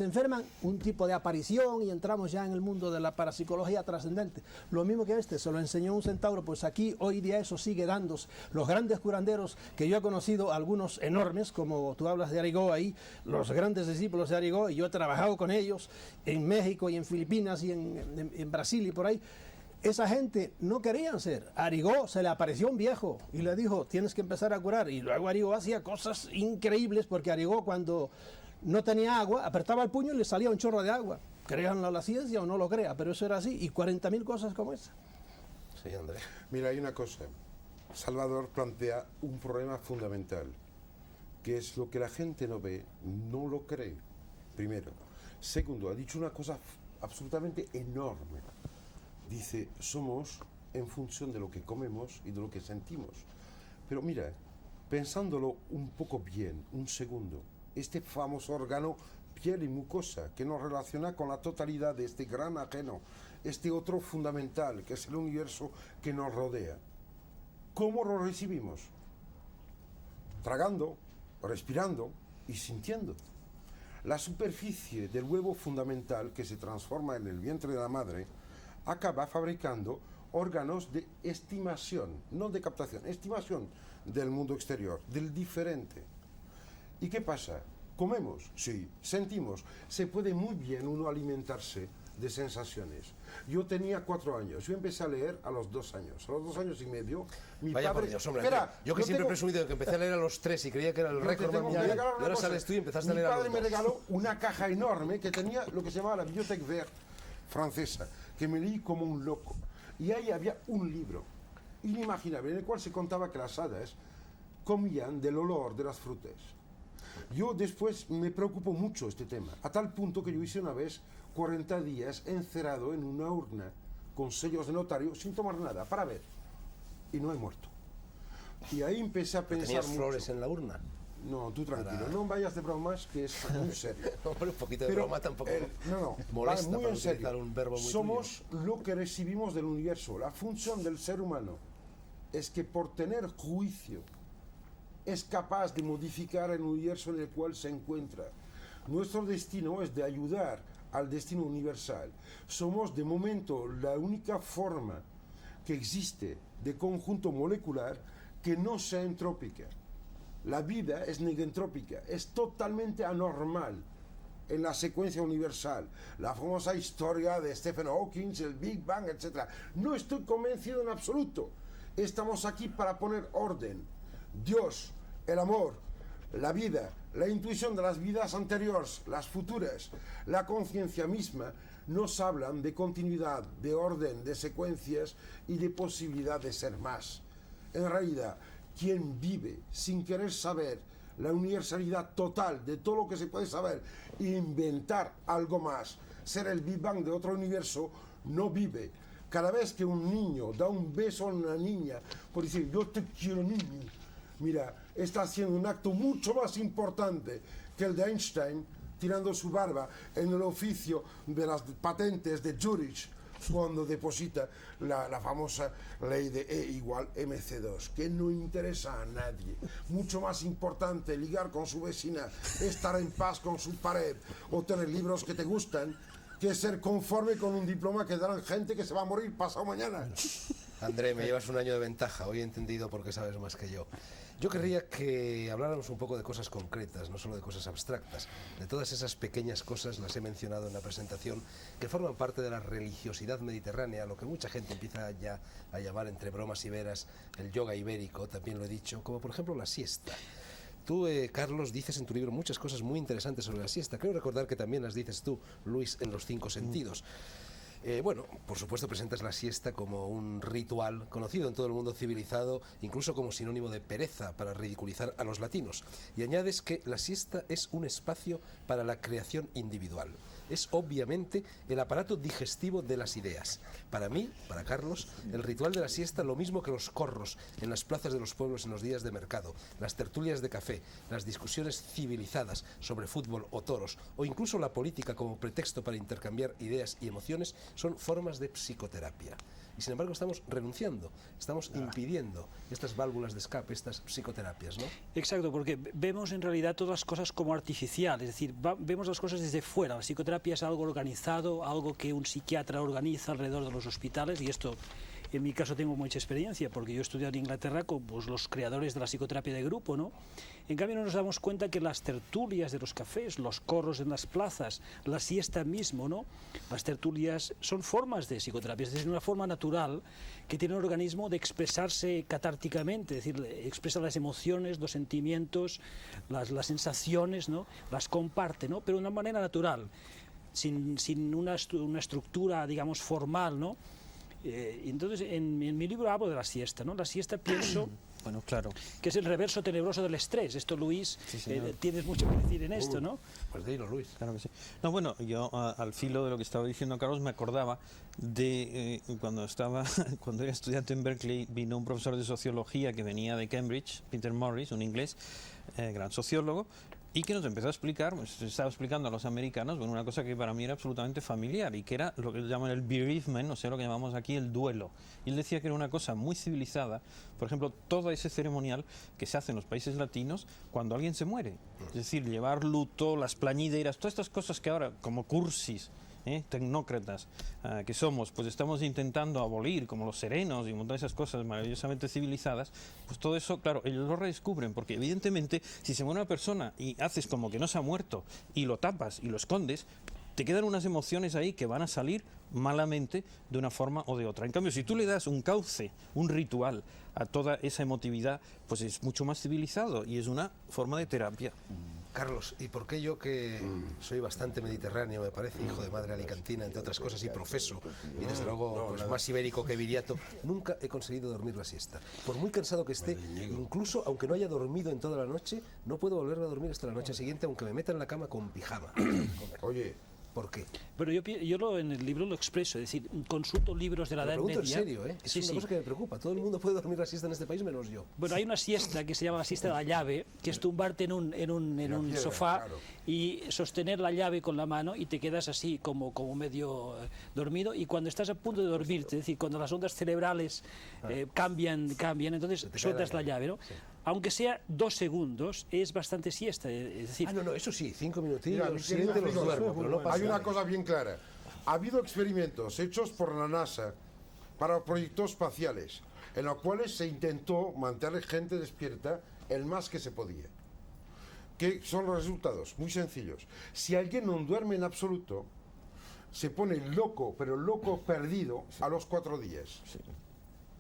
un tipo de aparición, y entramos ya en el mundo de la parapsicología trascendente. Lo mismo que se lo enseñó un centauro, pues aquí hoy día eso sigue dándose. Los grandes curanderos que yo he conocido, algunos enormes, como tú hablas de Arigó ahí, los grandes discípulos de Arigó, y yo he trabajado con ellos en México y en Filipinas y en Brasil y por ahí. Esa gente no querían ser. Arigó se le apareció un viejo y le dijo, tienes que empezar a curar. Y luego Arigó hacía cosas increíbles, porque Arigó, cuando no tenía agua, apretaba el puño y le salía un chorro de agua. Créanlo a la ciencia o no lo crea, pero eso era así. Y 40.000 cosas como esa. Sí, Andrés. Mira, hay una cosa. Salvador plantea un problema fundamental, que es lo que la gente no ve, no lo cree. Primero. Segundo, ha dicho una cosa absolutamente enorme. Dice, somos en función de lo que comemos y de lo que sentimos. Pero mira, pensándolo un poco bien, un segundo, este famoso órgano piel y mucosa que nos relaciona con la totalidad de este gran ajeno, este otro fundamental que es el universo que nos rodea. ¿Cómo lo recibimos? Tragando, respirando y sintiendo. La superficie del huevo fundamental, que se transforma en el vientre de la madre, acaba fabricando órganos de estimación, no de captación, estimación del mundo exterior, del diferente. ¿Y qué pasa? Comemos, sí, sentimos. Se puede muy bien uno alimentarse de sensaciones. Yo tenía 4 años, yo empecé a leer a los 2 años. A los 2 años y medio, mi Vaya padre... por Dios, hombre. Espera, yo que siempre he presumido de que empecé a leer a los 3 y creía que era el récord mundial. Y ahora sales tú y empezaste a leer a los 2. Mi padre me regaló una caja enorme que tenía lo que se llamaba la Bibliothèque Verte francesa, que me leí como un loco. Y ahí había un libro inimaginable en el cual se contaba que las hadas comían del olor de las frutas. Yo después me preocupó mucho este tema, a tal punto que yo hice una vez 40 días encerrado en una urna con sellos de notario sin tomar nada, para ver. Y no he muerto. Y ahí empecé a pensar ¿Tenías mucho. flores en la urna? No, tú tranquilo, no vayas de bromas, que es muy serio. Hombre, un poquito de Pero, broma tampoco no, molesta, muy para en serio. utilizar un verbo muy Somos lo que recibimos del universo. La función del ser humano es que por tener juicio es capaz de modificar el universo en el cual se encuentra. Nuestro destino es de ayudar al destino universal. Somos de momento la única forma que existe de conjunto molecular que no sea entrópica. La vida es negentrópica, es totalmente anormal en la secuencia universal. La famosa historia de Stephen Hawking, el Big Bang, etc. No estoy convencido en absoluto. Estamos aquí para poner orden. Dios, el amor, la vida, la intuición de las vidas anteriores, las futuras, la conciencia misma, nos hablan de continuidad, de orden, de secuencias y de posibilidad de ser más. En realidad, quien vive sin querer saber la universalidad total de todo lo que se puede saber e inventar algo más, ser el Big Bang de otro universo, no vive. Cada vez que un niño da un beso a una niña por decir yo te quiero niño, mira, está haciendo un acto mucho más importante que el de Einstein tirando su barba en el oficio de las patentes de Zurich, cuando deposita la famosa ley de E igual MC2, que no interesa a nadie. Mucho más importante ligar con su vecina, estar en paz con su pared o tener libros que te gustan, que ser conforme con un diploma que darán gente que se va a morir pasado mañana. André, me llevas un año de ventaja, hoy he entendido por qué sabes más que yo. Yo querría que habláramos un poco de cosas concretas, no solo de cosas abstractas. De todas esas pequeñas cosas, las he mencionado en la presentación, que forman parte de la religiosidad mediterránea, lo que mucha gente empieza ya a llamar, entre bromas y veras, el yoga ibérico, también lo he dicho, como por ejemplo la siesta. Tú, Carlos, dices en tu libro muchas cosas muy interesantes sobre la siesta. Creo recordar que también las dices tú, Luis, en Los 5 sentidos. Bueno, por supuesto presentas la siesta como un ritual conocido en todo el mundo civilizado, incluso como sinónimo de pereza para ridiculizar a los latinos. Y añades que la siesta es un espacio para la creación individual. Es obviamente el aparato digestivo de las ideas. Para mí, para Carlos, el ritual de la siesta lo mismo que los corros en las plazas de los pueblos en los días de mercado, las tertulias de café, las discusiones civilizadas sobre fútbol o toros, o incluso la política como pretexto para intercambiar ideas y emociones, son formas de psicoterapia. Y sin embargo estamos renunciando, estamos impidiendo estas válvulas de escape, estas psicoterapias, ¿no? Exacto, porque vemos en realidad todas las cosas como artificiales, es decir, vemos las cosas desde fuera. La psicoterapia es algo organizado, algo que un psiquiatra organiza alrededor de los hospitales, y esto en mi caso tengo mucha experiencia porque yo he estudiado en Inglaterra con pues, los creadores de la psicoterapia de grupo, ¿no? En cambio no nos damos cuenta que las tertulias de los cafés, los corros en las plazas, la siesta mismo, ¿no? Las tertulias son formas de psicoterapia, es decir, una forma natural que tiene un organismo de expresarse catárticamente, es decir, expresa las emociones, los sentimientos, las sensaciones, ¿no? Las comparte, ¿no? Pero de una manera natural, sin una estructura, digamos, formal, ¿no? Entonces, en mi libro hablo de la siesta, ¿no? La siesta pienso Bueno, claro. que es el reverso tenebroso del estrés. Esto, Luis, Sí, señor. tienes mucho que decir en esto, ¿no? Pues dilo, Luis. Claro que sí. No, bueno, yo al filo de lo que estaba diciendo Carlos me acordaba de cuando era estudiante en Berkeley, vino un profesor de sociología que venía de Cambridge, Peter Morris, un inglés, gran sociólogo, y que nos empezó a explicar, pues, estaba explicando a los americanos, bueno, una cosa que para mí era absolutamente familiar y que era lo que llaman el bereavement, o sea, lo que llamamos aquí el duelo. Y él decía que era una cosa muy civilizada, por ejemplo, todo ese ceremonial que se hace en los países latinos cuando alguien se muere. Es decir, llevar luto, las plañideras, todas estas cosas que ahora, como cursis, tecnócratas que somos, pues estamos intentando abolir, como los serenos y un montón de esas cosas maravillosamente civilizadas, pues todo eso, claro, ellos lo redescubren, porque evidentemente si se muere una persona y haces como que no se ha muerto y lo tapas y lo escondes, te quedan unas emociones ahí que van a salir malamente de una forma o de otra. En cambio, si tú le das un cauce, un ritual a toda esa emotividad, pues es mucho más civilizado y es una forma de terapia. Carlos, ¿y por qué yo, que soy bastante mediterráneo, me parece, hijo de madre alicantina, entre otras cosas, y profeso, y desde luego pues, más ibérico que viriato, nunca he conseguido dormir la siesta? Por muy cansado que esté, incluso aunque no haya dormido en toda la noche, no puedo volver a dormir hasta la noche siguiente, aunque me meta en la cama con pijama. Oye, ¿por qué? Pero yo en el libro lo expreso, es decir, consulto libros de la Lo Edad pregunto Media. en serio, ¿eh? Es Sí, una sí. cosa que me preocupa. Todo el mundo puede dormir la siesta en este país menos yo. Bueno, hay una siesta que se llama la siesta de la llave, que es tumbarte en un piedra, sofá claro. y sostener la llave con la mano y te quedas así como medio dormido, y cuando estás a punto de dormirte, es decir, cuando las ondas cerebrales cambian, entonces te cae sueltas la la llave, ¿no? Sí. Aunque sea 2 segundos, es bastante siesta, es decir, Ah, no, eso sí, 5 mira, minutillos, mi siguiente querido los amigo, duermo, pero no pasa hay una nada. cosa bien clara. Ha habido experimentos hechos por la NASA para proyectos espaciales, en los cuales se intentó mantener gente despierta el más que se podía. ¿Qué son los resultados? Muy sencillos. Si alguien no duerme en absoluto, se pone loco, pero loco perdido, a los 4 días.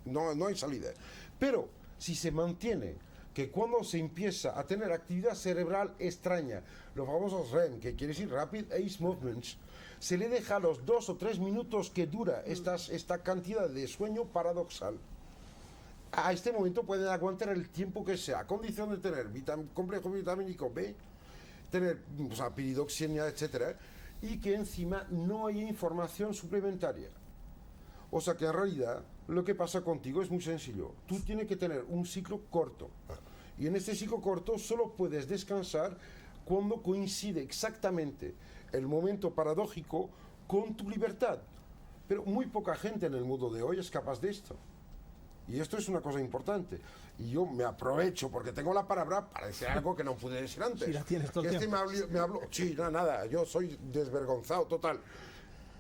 No hay salida. Pero si se mantiene que cuando se empieza a tener actividad cerebral extraña, los famosos REM, que quiere decir Rapid Eye Movements, se le deja los 2 o 3 minutos que dura esta cantidad de sueño paradoxal. A este momento pueden aguantar el tiempo que sea, a condición de tener complejo vitamínico B, tener piridoxina, etcétera, y que encima no haya información suplementaria. O sea que en realidad lo que pasa contigo es muy sencillo. Tú tienes que tener un ciclo corto. Y en este ciclo corto solo puedes descansar cuando coincide exactamente el momento paradójico con tu libertad. Pero muy poca gente en el mundo de hoy es capaz de esto. Y esto es una cosa importante. Y yo me aprovecho, porque tengo la palabra, para decir algo que no pude decir antes. Sí, la tienes todo el tiempo. Me habló, sí, nada, yo soy desvergonzado total.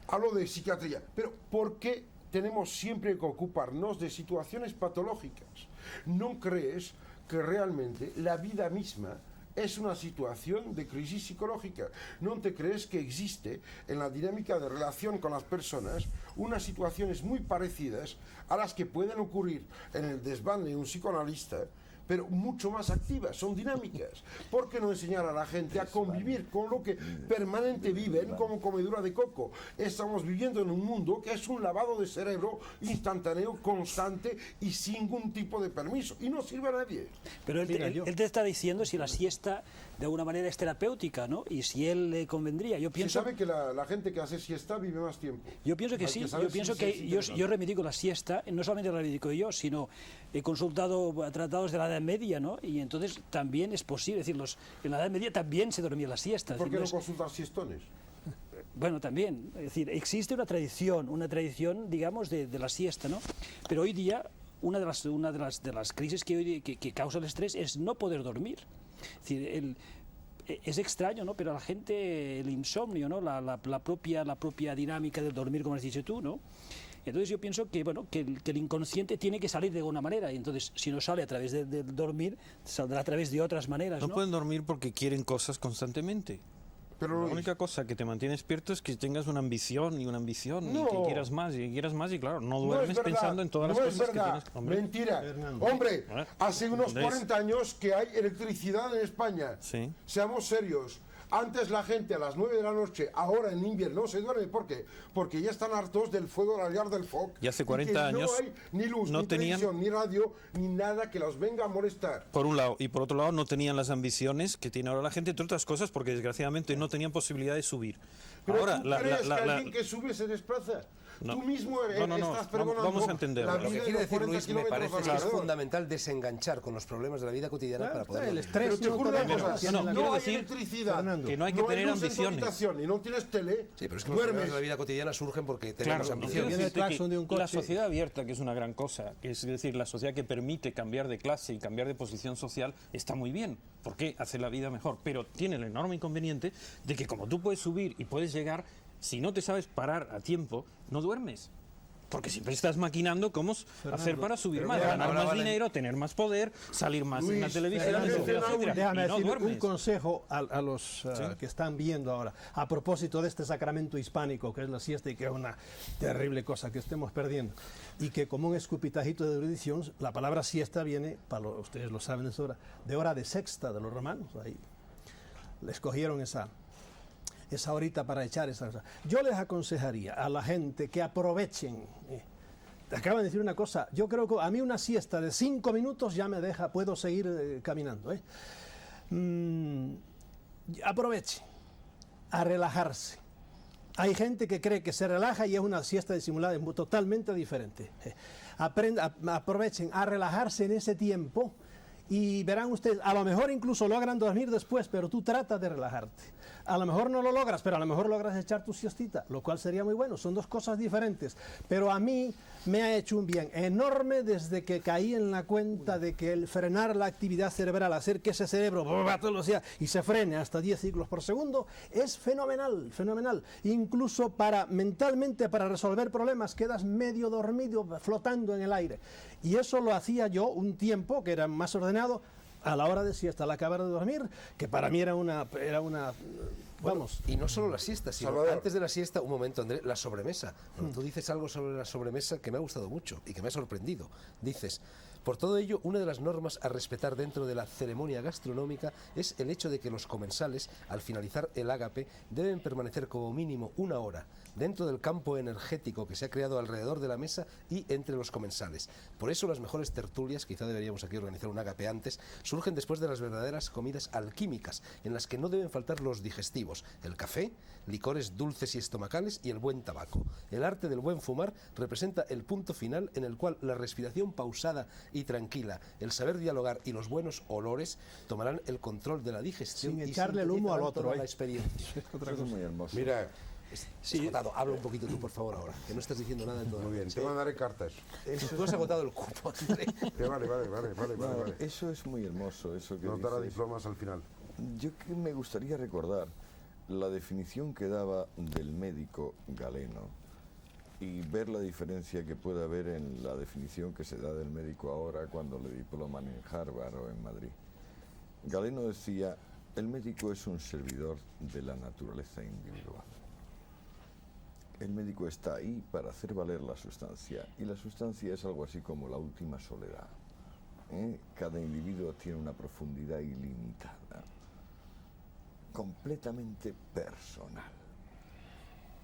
Hablo de psiquiatría. Pero ¿por qué tenemos siempre que ocuparnos de situaciones patológicas? ¿No crees que realmente la vida misma es una situación de crisis psicológica? ¿No te crees que existe en la dinámica de relación con las personas unas situaciones muy parecidas a las que pueden ocurrir en el desván de un psicoanalista, pero mucho más activas, son dinámicas? ¿Por qué no enseñar a la gente a convivir con lo que permanente viven como comedura de coco? Estamos viviendo en un mundo que es un lavado de cerebro instantáneo, constante y sin ningún tipo de permiso, y no sirve a nadie. Pero él te está diciendo si la siesta de alguna manera es terapéutica, ¿no? Y si él le convendría. Yo pienso... Se sabe que la gente que hace siesta vive más tiempo. Yo pienso que sí, yo pienso que yo reivindico la siesta, no solamente la reivindico yo, sino he consultado tratados de la Edad Media, ¿no? Y entonces también es posible, es decir, en la Edad Media también se dormía la siesta. ¿Por qué no consultas siestones? Bueno, también, es decir, existe una tradición, digamos, de la siesta, ¿no? Pero hoy día una de las crisis que causa el estrés es no poder dormir. Es decir, es extraño, ¿no? Pero a la gente el insomnio, ¿no? La propia dinámica del dormir, como has dicho tú, ¿no? Entonces yo pienso que, bueno, que el inconsciente tiene que salir de alguna manera, y entonces si no sale a través del dormir, saldrá a través de otras maneras, ¿no? No pueden dormir porque quieren cosas constantemente. Pero la única cosa que te mantiene despierto es que tengas una ambición, y que quieras más, y claro, no duermes pensando en todas las cosas que tienes. Hombre. Mentira. Hombre, hace unos 40 años que hay electricidad en España. Sí. Seamos serios. Antes la gente a las 9 de la noche, ahora en invierno, se duerme. ¿Por qué? Porque ya están hartos del fuego de la llar del foc. Y hace 40 años no hay ni luz, no ni tenían, televisión, ni radio, ni nada que los venga a molestar. Por un lado. Y por otro lado, no tenían las ambiciones que tiene ahora la gente, entre otras cosas, porque desgraciadamente no tenían posibilidad de subir. Pero ahora, ¿tú crees que alguien que sube se desplaza? No. Tú mismo estás pregonando vamos a entenderlo. la Lo que vida quiere de decir 40 Luis, me parece que es alrededor. fundamental desenganchar con los problemas de la vida cotidiana para poder... El estrés. Pero te juro una tenemos cosa, en la no vida. hay decir, electricidad, Fernando, que no hay que no tener luz en tu ambiciones. habitación y no tienes tele, Sí, pero es que los problemas duermes. de la vida cotidiana surgen porque tenemos Claro, ambición. Viene el claxon de un la coche. sociedad abierta, que es una gran cosa, que es decir, la sociedad que permite cambiar de clase y cambiar de posición social, está muy bien, porque hace la vida mejor, pero tiene el enorme inconveniente de que como tú puedes subir y puedes llegar, si no te sabes parar a tiempo, no duermes. Porque siempre estás maquinando cómo hacer para subir más, ganar más dinero, tener más poder, salir más en la televisión, etcétera. Déjame Y no decir duermes. un consejo a los que están viendo ahora, a propósito de este sacramento hispánico que es la siesta y que es una terrible cosa que estemos perdiendo. Y que como un escupitajito de erudición, la palabra siesta viene, ustedes lo saben de sobra, de hora de sexta de los romanos. Ahí le escogieron esa horita para echar esa cosa. Yo les aconsejaría a la gente que aprovechen. Te acaban de decir una cosa. Yo creo que a mí una siesta de 5 minutos ya me deja, puedo seguir caminando. Aproveche a relajarse. Hay gente que cree que se relaja y es una siesta disimulada, es totalmente diferente. Aprovechen a relajarse en ese tiempo y verán ustedes, a lo mejor incluso logran dormir después, pero tú tratas de relajarte. A lo mejor no lo logras, pero a lo mejor logras echar tu siestita, lo cual sería muy bueno. Son dos cosas diferentes. Pero a mí me ha hecho un bien enorme desde que caí en la cuenta de que el frenar la actividad cerebral, hacer que ese cerebro y se frene hasta 10 ciclos por segundo, es fenomenal, fenomenal. Incluso mentalmente para resolver problemas quedas medio dormido, flotando en el aire. Y eso lo hacía yo un tiempo que era más ordenado, a la hora de siesta, al acabar de dormir, que para mí era una vamos. Y no solo la siesta, sino Salvador. antes de la siesta, un momento, André, la sobremesa. Cuando tú dices algo sobre la sobremesa que me ha gustado mucho y que me ha sorprendido, dices: por todo ello, una de las normas a respetar dentro de la ceremonia gastronómica es el hecho de que los comensales, al finalizar el ágape, deben permanecer como mínimo 1 hora dentro del campo energético que se ha creado alrededor de la mesa y entre los comensales. Por eso las mejores tertulias, quizá deberíamos aquí organizar un ágape antes, surgen después de las verdaderas comidas alquímicas, en las que no deben faltar los digestivos, el café, licores dulces y estomacales y el buen tabaco. El arte del buen fumar representa el punto final en el cual la respiración pausada y tranquila. El saber dialogar y los buenos olores tomarán el control de la digestión Sin y echarle el humo al sintetizarán otro, toda la experiencia. Eso es muy hermoso. Mira, Sí. Esgotado. Habla un poquito tú, por favor, ahora, que no estás diciendo nada de todo. muy bien, te mandaré cartas. Tú has agotado el cupo, André. Vale. Eso es muy hermoso, eso que Nos dará dices. diplomas al final. Yo que me gustaría recordar la definición que daba del médico Galeno y ver la diferencia que puede haber en la definición que se da del médico ahora cuando le diploman en Harvard o en Madrid. Galeno decía, el médico es un servidor de la naturaleza individual. El médico está ahí para hacer valer la sustancia, y la sustancia es algo así como la última soledad. Cada individuo tiene una profundidad ilimitada, completamente personal.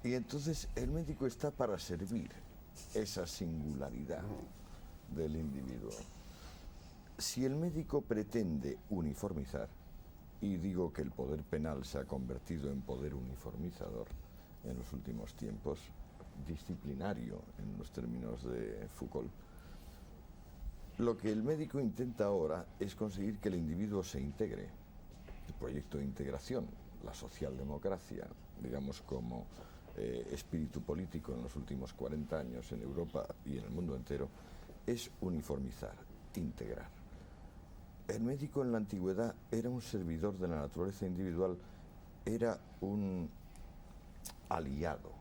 Y entonces el médico está para servir esa singularidad del individuo. Si el médico pretende uniformizar, y digo que el poder penal se ha convertido en poder uniformizador en los últimos tiempos, disciplinario en los términos de Foucault, lo que el médico intenta ahora es conseguir que el individuo se integre. El proyecto de integración, la socialdemocracia, digamos como espíritu político en los últimos 40 años en Europa y en el mundo entero, es uniformizar, integrar. El médico en la antigüedad era un servidor de la naturaleza individual, era un aliado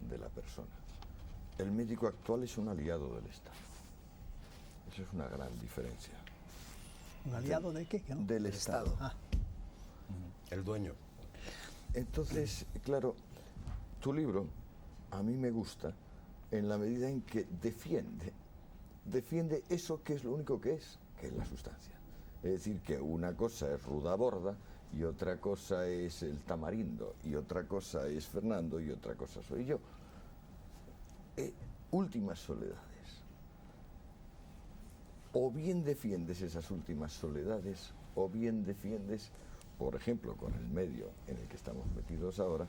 de la persona. El médico actual es un aliado del Estado. Eso es una gran diferencia. ¿Un aliado de qué? ¿No? Del Estado. Ah. El dueño. Entonces, claro, tu libro a mí me gusta en la medida en que defiende eso que es lo único que es la sustancia. Es decir, que una cosa es Ruda Borda y otra cosa es el Tamarindo y otra cosa es Fernando y otra cosa soy yo. Últimas soledades. O bien defiendes esas últimas soledades o bien defiendes, por ejemplo, con el medio en el que estamos metidos ahora,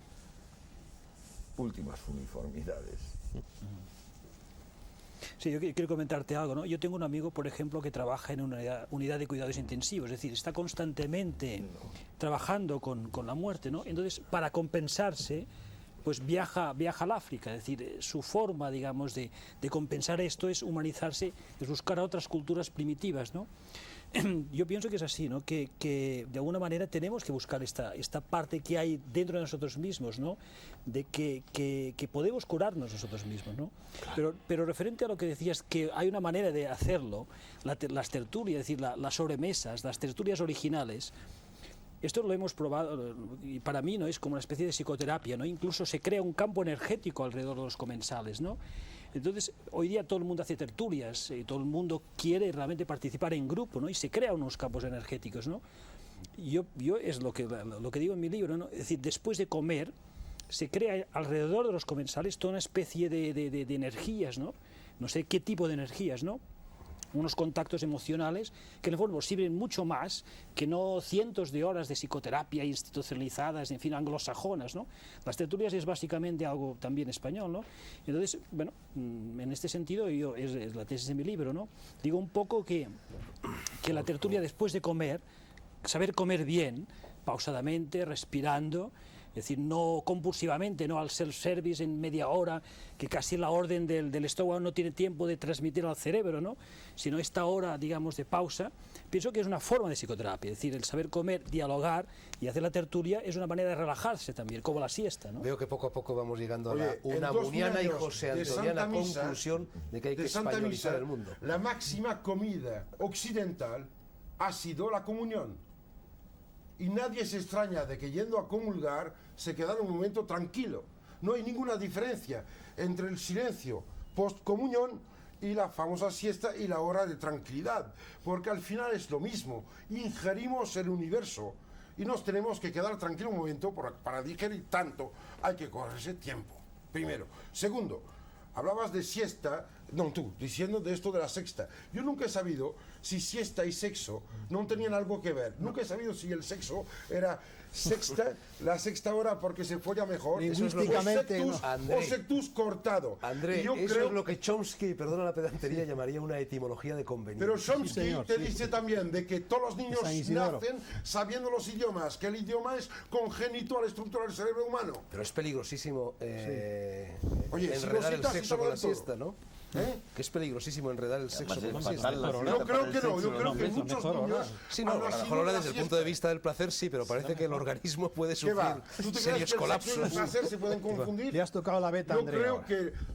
últimas uniformidades. Sí, yo quiero comentarte algo, ¿no? Yo tengo un amigo, por ejemplo, que trabaja en una unidad de cuidados intensivos, es decir, está constantemente trabajando con la muerte, ¿no? Entonces, para compensarse, pues viaja al África, es decir, su forma, digamos, de compensar esto es humanizarse, es buscar a otras culturas primitivas, ¿no? Yo pienso que es así, ¿no? Que de alguna manera tenemos que buscar esta parte que hay dentro de nosotros mismos, ¿no? De que podemos curarnos nosotros mismos, ¿no? Pero referente a lo que decías, que hay una manera de hacerlo, las tertulias, es decir, las sobremesas, las tertulias originales, esto lo hemos probado y para mí no es como una especie de psicoterapia, ¿no? Incluso se crea un campo energético alrededor de los comensales, ¿no? Entonces, hoy día todo el mundo hace tertulias y todo el mundo quiere realmente participar en grupo, ¿no? Y se crean unos campos energéticos, ¿no? Yo es lo que digo en mi libro, ¿no? Es decir, después de comer, se crea alrededor de los comensales toda una especie de energías, ¿no? No sé qué tipo de energías, ¿no? Unos contactos emocionales que en el fondo sirven mucho más que no cientos de horas de psicoterapia institucionalizadas, en fin, anglosajonas, ¿no? Las tertulias es básicamente algo también español, ¿no? Entonces, bueno, en este sentido, es la tesis de mi libro, ¿no? Digo un poco que la tertulia después de comer, saber comer bien, pausadamente, respirando, es decir, no compulsivamente, no al self-service en media hora, que casi la orden del estómago no tiene tiempo de transmitir al cerebro, ¿no? Sino esta hora, digamos, de pausa, pienso que es una forma de psicoterapia, es decir, el saber comer, dialogar y hacer la tertulia es una manera de relajarse también, como la siesta, ¿no? Veo que poco a poco vamos llegando a Oye, la en 2 unamuniana y años josé de antoniana Santa Misa, conclusión de que hay que de Santa españolizar Misa, el mundo. la máxima comida occidental ha sido la comunión. Y nadie se extraña de que yendo a comulgar se queda un momento tranquilo. No hay ninguna diferencia entre el silencio post-comunión y la famosa siesta y la hora de tranquilidad, porque al final es lo mismo. Ingerimos el universo y nos tenemos que quedar tranquilos un momento para digerir tanto. Hay que cogerse tiempo, primero. Segundo, hablabas de siesta, no tú, diciendo de esto de la sexta. Yo nunca he sabido si siesta y sexo no tenían algo que ver. Nunca he sabido si el sexo era sexta, la sexta hora porque se folla mejor. Lingüísticamente, o sectus cortado. André, Y yo eso creo, es lo que Chomsky, perdona la pedantería, llamaría una etimología de conveniencia. pero Chomsky señor, te sí. dice también de que todos los niños San Isidoro. nacen sabiendo los idiomas, que el idioma es congénito a la estructura del cerebro humano. Pero es peligrosísimo Oye, si enredar lo el citas, sexo con la cítalo siesta, ¿no? ¿Eh? Que es peligrosísimo enredar el sexo con la es siesta. fatal la Yo siesta creo para el que no, yo sexo, creo que muchos niños Sí, no, han a lo nacido mejor ahora en la desde el siesta. punto de vista del placer sí, pero parece que el organismo puede ¿Qué va? sufrir ¿Tú te crees serios que el sexo y colapsos. el placer se pueden confundir? Le has tocado la beta, Yo Andrea, creo ahora.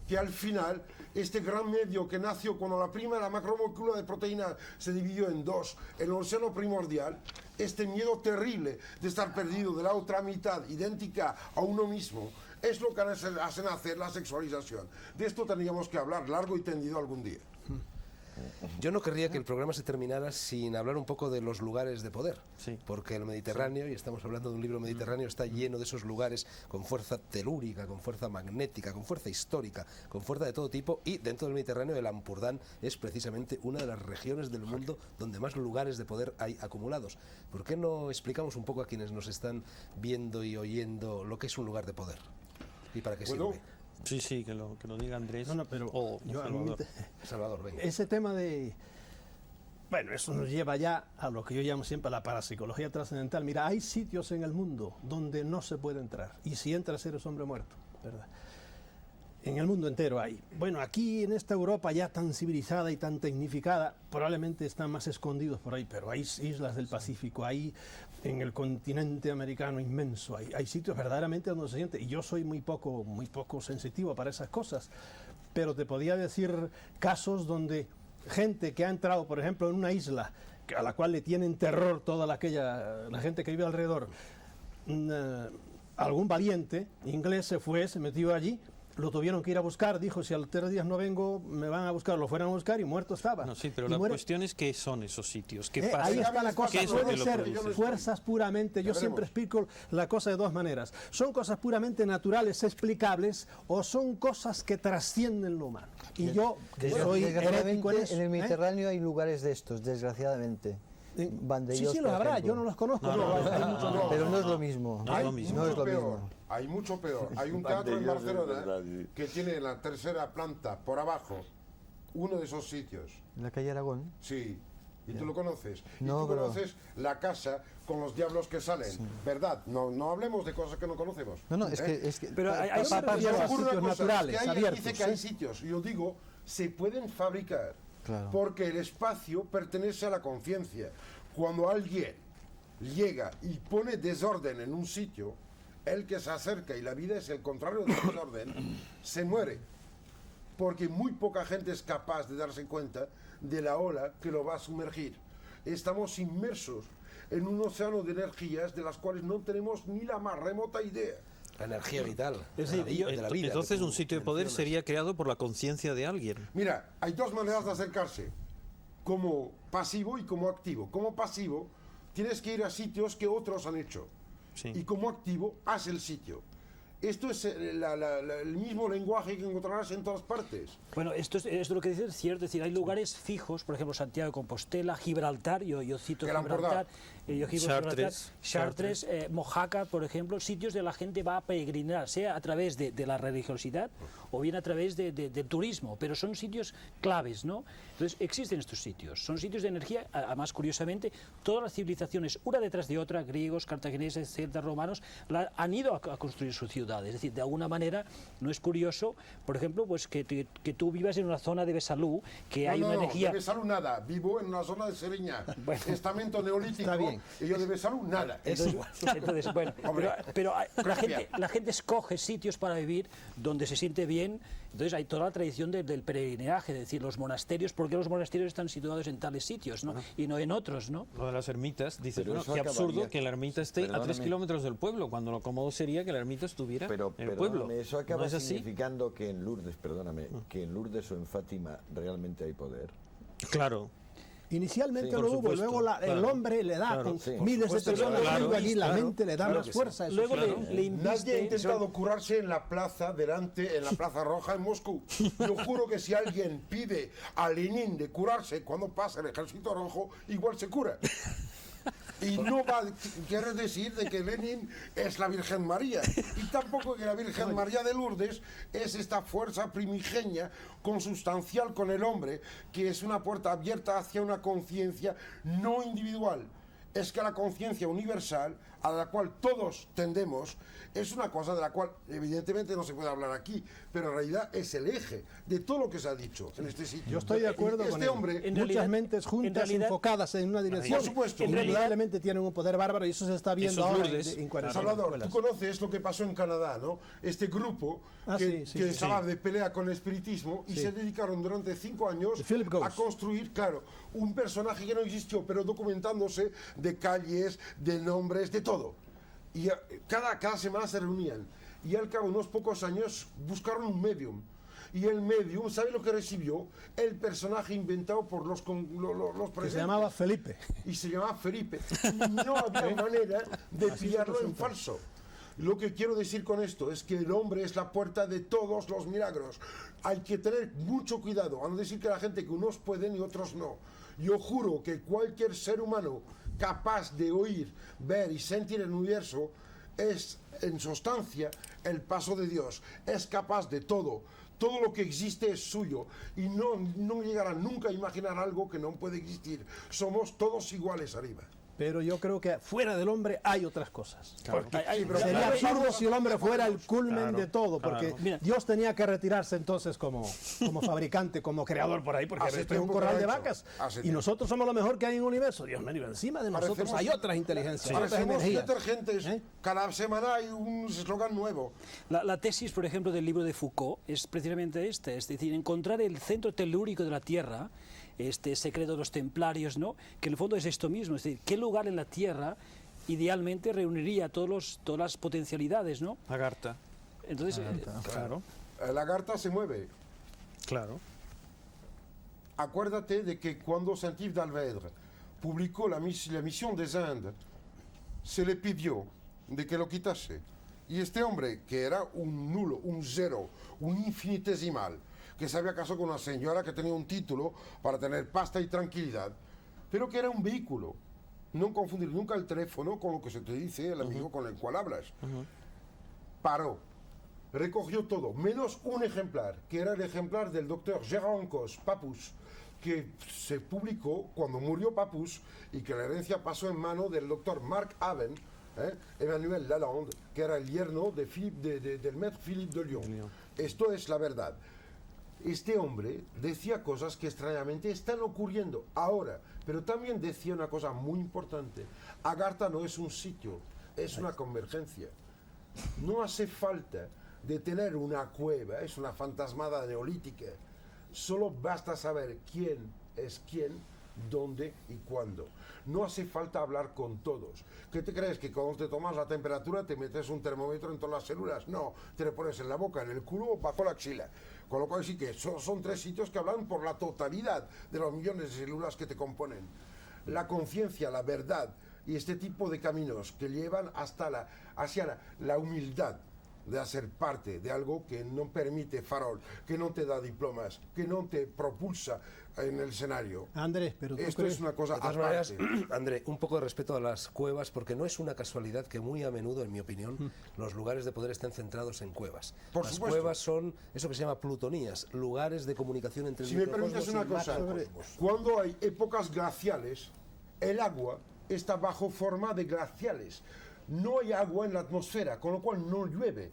que al final este gran medio que nació cuando la primera macromolécula de proteína se dividió en dos, el océano primordial, este miedo terrible de estar perdido de la otra mitad idéntica a uno mismo, es lo que hace nacer la sexualización. De esto tendríamos que hablar largo y tendido algún día. Yo no querría que el programa se terminara sin hablar un poco de los lugares de poder, Sí. porque el Mediterráneo, y estamos hablando de un libro mediterráneo, está lleno de esos lugares con fuerza telúrica, con fuerza magnética, con fuerza histórica, con fuerza de todo tipo, y dentro del Mediterráneo el Ampurdán es precisamente una de las regiones del mundo donde más lugares de poder hay acumulados. ¿Por qué no explicamos un poco a quienes nos están viendo y oyendo lo que es un lugar de poder y para qué ¿Puedo? sirve? Sí, que lo diga Andrés. No, pero o yo Salvador. Salvador, venga. ese tema de... Bueno, eso nos lleva ya a lo que yo llamo siempre la parapsicología trascendental. Mira, hay sitios en el mundo donde no se puede entrar, y si entras eres hombre muerto, ¿verdad? En el mundo entero hay. Bueno, aquí en esta Europa ya tan civilizada y tan tecnificada, probablemente están más escondidos por ahí, pero hay islas del Pacífico, hay en el continente americano inmenso, hay sitios verdaderamente donde se siente, y yo soy muy poco sensitivo para esas cosas, pero te podía decir casos donde gente que ha entrado, por ejemplo, en una isla a la cual le tienen terror toda la gente que vive alrededor, algún valiente inglés se metió allí, lo tuvieron que ir a buscar, dijo, si al 3 días no vengo, me van a buscar, lo fueron a buscar y muerto estaba. No, sí, pero Y la muere. cuestión es qué son esos sitios, qué pasa. Ahí está la cosa, ¿Qué es lo puede que lo ser produce? fuerzas puramente, yo siempre explico la cosa de dos maneras, son cosas puramente naturales, explicables, o son cosas que trascienden lo humano. Y yo, que soy herético en eso, en el Mediterráneo hay lugares de estos, desgraciadamente. Van de sí, ellos, sí, los por habrá, ejemplo. yo no los conozco, pero no es lo mismo. No es lo mismo. No es lo peor, mismo. hay mucho peor. Hay un teatro en Banderillas, es Barcelona verdad, sí. que tiene en la tercera planta, por abajo, uno de esos sitios. En la calle Aragón. Sí. ¿Y tú lo conoces? No, y tú pero- conoces la casa con los diablos que salen. ¿Verdad? No hablemos de cosas que no conocemos. No, es que Pero hay Pero me sitios ocurre una cosa, naturales, es que hay, abiertos, dice que hay sitios, y yo digo, se pueden fabricar, Claro. porque el espacio pertenece a la conciencia. Cuando alguien llega y pone desorden en un sitio, el que se acerca, y la vida es el contrario del desorden, se muere. Porque muy poca gente es capaz de darse cuenta de la ola que lo va a sumergir. Estamos inmersos en un océano de energías de las cuales no tenemos ni la más remota idea. La energía vital Es decir, de la vida. Entonces que tú un sitio de poder mencionas. sería creado por la conciencia de alguien. Mira, hay dos maneras de acercarse, como pasivo y como activo. Como pasivo, tienes que ir a sitios que otros han hecho. Sí. Y como activo, haz el sitio. Esto es el mismo lenguaje que encontrarás en todas partes. Bueno, esto es lo que dices es cierto, es decir, hay lugares fijos, por ejemplo, Santiago de Compostela, Gibraltar, yo cito El Gibraltar, Ampurdán. yo cito Chartres. Chartres, Mojácar, por ejemplo, sitios de la gente va a peregrinar, sea a través de la religiosidad o bien a través del turismo, pero son sitios claves, ¿no? Entonces, existen estos sitios, son sitios de energía, además, curiosamente, todas las civilizaciones, una detrás de otra, griegos, cartagineses, celtas, romanos, han ido a construir su ciudad. Es decir, de alguna manera, no es curioso, por ejemplo, pues que tú vivas en una zona de Besalú, que hay una energía... de Besalú nada, vivo en una zona de Seriña, Bueno. estamento neolítico, Está bien. y yo de Besalú nada. Entonces, bueno, Hombre, pero la gente escoge sitios para vivir donde se siente bien. Entonces hay toda la tradición del peregrinaje, es decir, los monasterios, porque los monasterios están situados en tales sitios, ¿no? Y no en otros, ¿no? Lo de las ermitas, dices, Pero bueno, eso qué absurdo acabaría- que la ermita esté a 3 Perdóname. kilómetros del pueblo, cuando lo cómodo sería que la ermita estuviera Pero en el pueblo. perdóname, eso acaba ¿No es así? significando que en Lourdes, perdóname, que en Lourdes o en Fátima realmente hay poder. Claro. Inicialmente Sí, por lo hubo, supuesto, luego el claro. hombre le da, Claro, con sí, miles de supuesto, personas claro, yendo allí, la claro, mente le da claro más que fuerza. eso Luego sí. le Nadie ha inviste... intentado curarse en la plaza delante, en la Plaza Roja en Moscú. Yo juro que si alguien pide a Lenin de curarse cuando pasa el Ejército Rojo, igual se cura. Y no quiere decir de que Lenin es la Virgen María. Y tampoco que la Virgen María de Lourdes es esta fuerza primigenia consustancial con el hombre, que es una puerta abierta hacia una conciencia no individual. Es que la conciencia universal, a la cual todos tendemos, es una cosa de la cual evidentemente no se puede hablar aquí, pero en realidad es el eje de todo lo que se ha dicho en este sitio. Yo estoy de acuerdo con este él. hombre, Muchas mentes juntas, enfocadas en una dirección, por supuesto, indudablemente tienen un poder bárbaro y eso se está viendo Esos ahora Lourdes. en cuáles Salvador, tú conoces lo que pasó en Canadá, ¿no? Este grupo que estaba de pelea con el espiritismo y se dedicaron durante 5 años a construir, claro, un personaje que no existió, pero documentándose de calles, de nombres, de todo. Y cada semana se reunían. Y al cabo de unos pocos años buscaron un medium. Y el medium, ¿sabe lo que recibió? El personaje inventado por los presentes. Que se llamaba Felipe. Y se llamaba Felipe. Y no había manera de pillarlo en falso. Lo que quiero decir con esto es que el hombre es la puerta de todos los milagros. Hay que tener mucho cuidado, a no decir que la gente que unos pueden y otros no. Yo juro que cualquier ser humano capaz de oír, ver y sentir el universo es, en sustancia, el paso de Dios. Es capaz de todo. Todo lo que existe es suyo y no llegará nunca a imaginar algo que no puede existir. Somos todos iguales arriba. Pero yo creo que fuera del hombre hay otras cosas. Pero Sería absurdo si el hombre fuera el culmen de todo, porque Mira. Dios tenía que retirarse entonces como fabricante, como creador por ahí, porque Hace esto es un tiempo corral que lo de ha hecho. vacas. Hace Y tiempo. nosotros somos lo mejor que hay en el universo. Dios mío, encima de nosotros Parecemos- hay otras inteligencias, otras Parecemos energías. detergentes. Cada semana hay un eslogan nuevo. La tesis, por ejemplo, del libro de Foucault es precisamente esta, es decir, encontrar el centro telúrico de la Tierra, este secreto de los templarios, ¿no? Que en el fondo es esto mismo, es decir, qué lugar en la Tierra idealmente reuniría todas las potencialidades, ¿no? Agartha. Entonces, Claro, La lagarta se mueve. claro. Acuérdate de que cuando Saint-Yves d'Alvedre publicó la misión des Indes, se le pidió de que lo quitase. Y este hombre, que era un nulo, un cero, un infinitesimal, que se había casado con una señora que tenía un título para tener pasta y tranquilidad, pero que era un vehículo. No confundir nunca el teléfono con lo que se te dice el amigo con el cual hablas. Paró, recogió todo, menos un ejemplar, que era el ejemplar del doctor Gérard Encos, Papus, que se publicó cuando murió Papus y que la herencia pasó en mano del doctor Marc Aven, Emmanuel Lalande, que era el yerno de del maître Philippe de Lyon. Esto es la verdad. Este hombre decía cosas que extrañamente están ocurriendo ahora, pero también decía una cosa muy importante. Agartha no es un sitio, es una convergencia. No hace falta de tener una cueva, es una fantasmada neolítica. Solo basta saber quién es quién, dónde y cuándo. No hace falta hablar con todos. ¿Qué te crees? ¿Que cuando te tomas la temperatura te metes un termómetro en todas las células? No, te lo pones en la boca, en el culo o bajo la axila. Con lo cual sí que son 3 sitios que hablan por la totalidad de los millones de células que te componen. La conciencia, la verdad y este tipo de caminos que llevan hacia la humildad de hacer parte de algo que no permite farol, que no te da diplomas, que no te propulsa en el escenario. Andrés, pero tú Esto crees... es una cosa De todas aparte. maneras, André, un poco de respeto a las cuevas, porque no es una casualidad que muy a menudo, en mi opinión, los lugares de poder estén centrados en cuevas. Por las supuesto. cuevas son eso que se llama plutonías, lugares de comunicación entre el Si me microcosmos permites y una el cosa, macrocosmos. cuando hay épocas glaciales, el agua está bajo forma de glaciales. No hay agua en la atmósfera, con lo cual no llueve.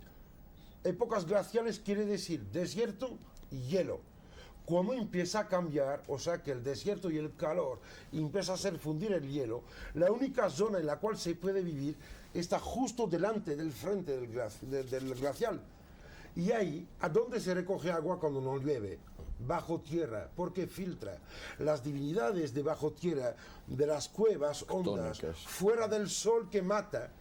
Épocas glaciales quiere decir desierto y hielo. Cuando empieza a cambiar, o sea que el desierto y el calor empieza a hacer fundir el hielo, la única zona en la cual se puede vivir está justo delante del frente del glacial. Y ahí, ¿a dónde se recoge agua cuando no llueve? Bajo tierra, porque filtra. Las divinidades de bajo tierra, de las cuevas hondas, Tónicas. fuera del sol que mata,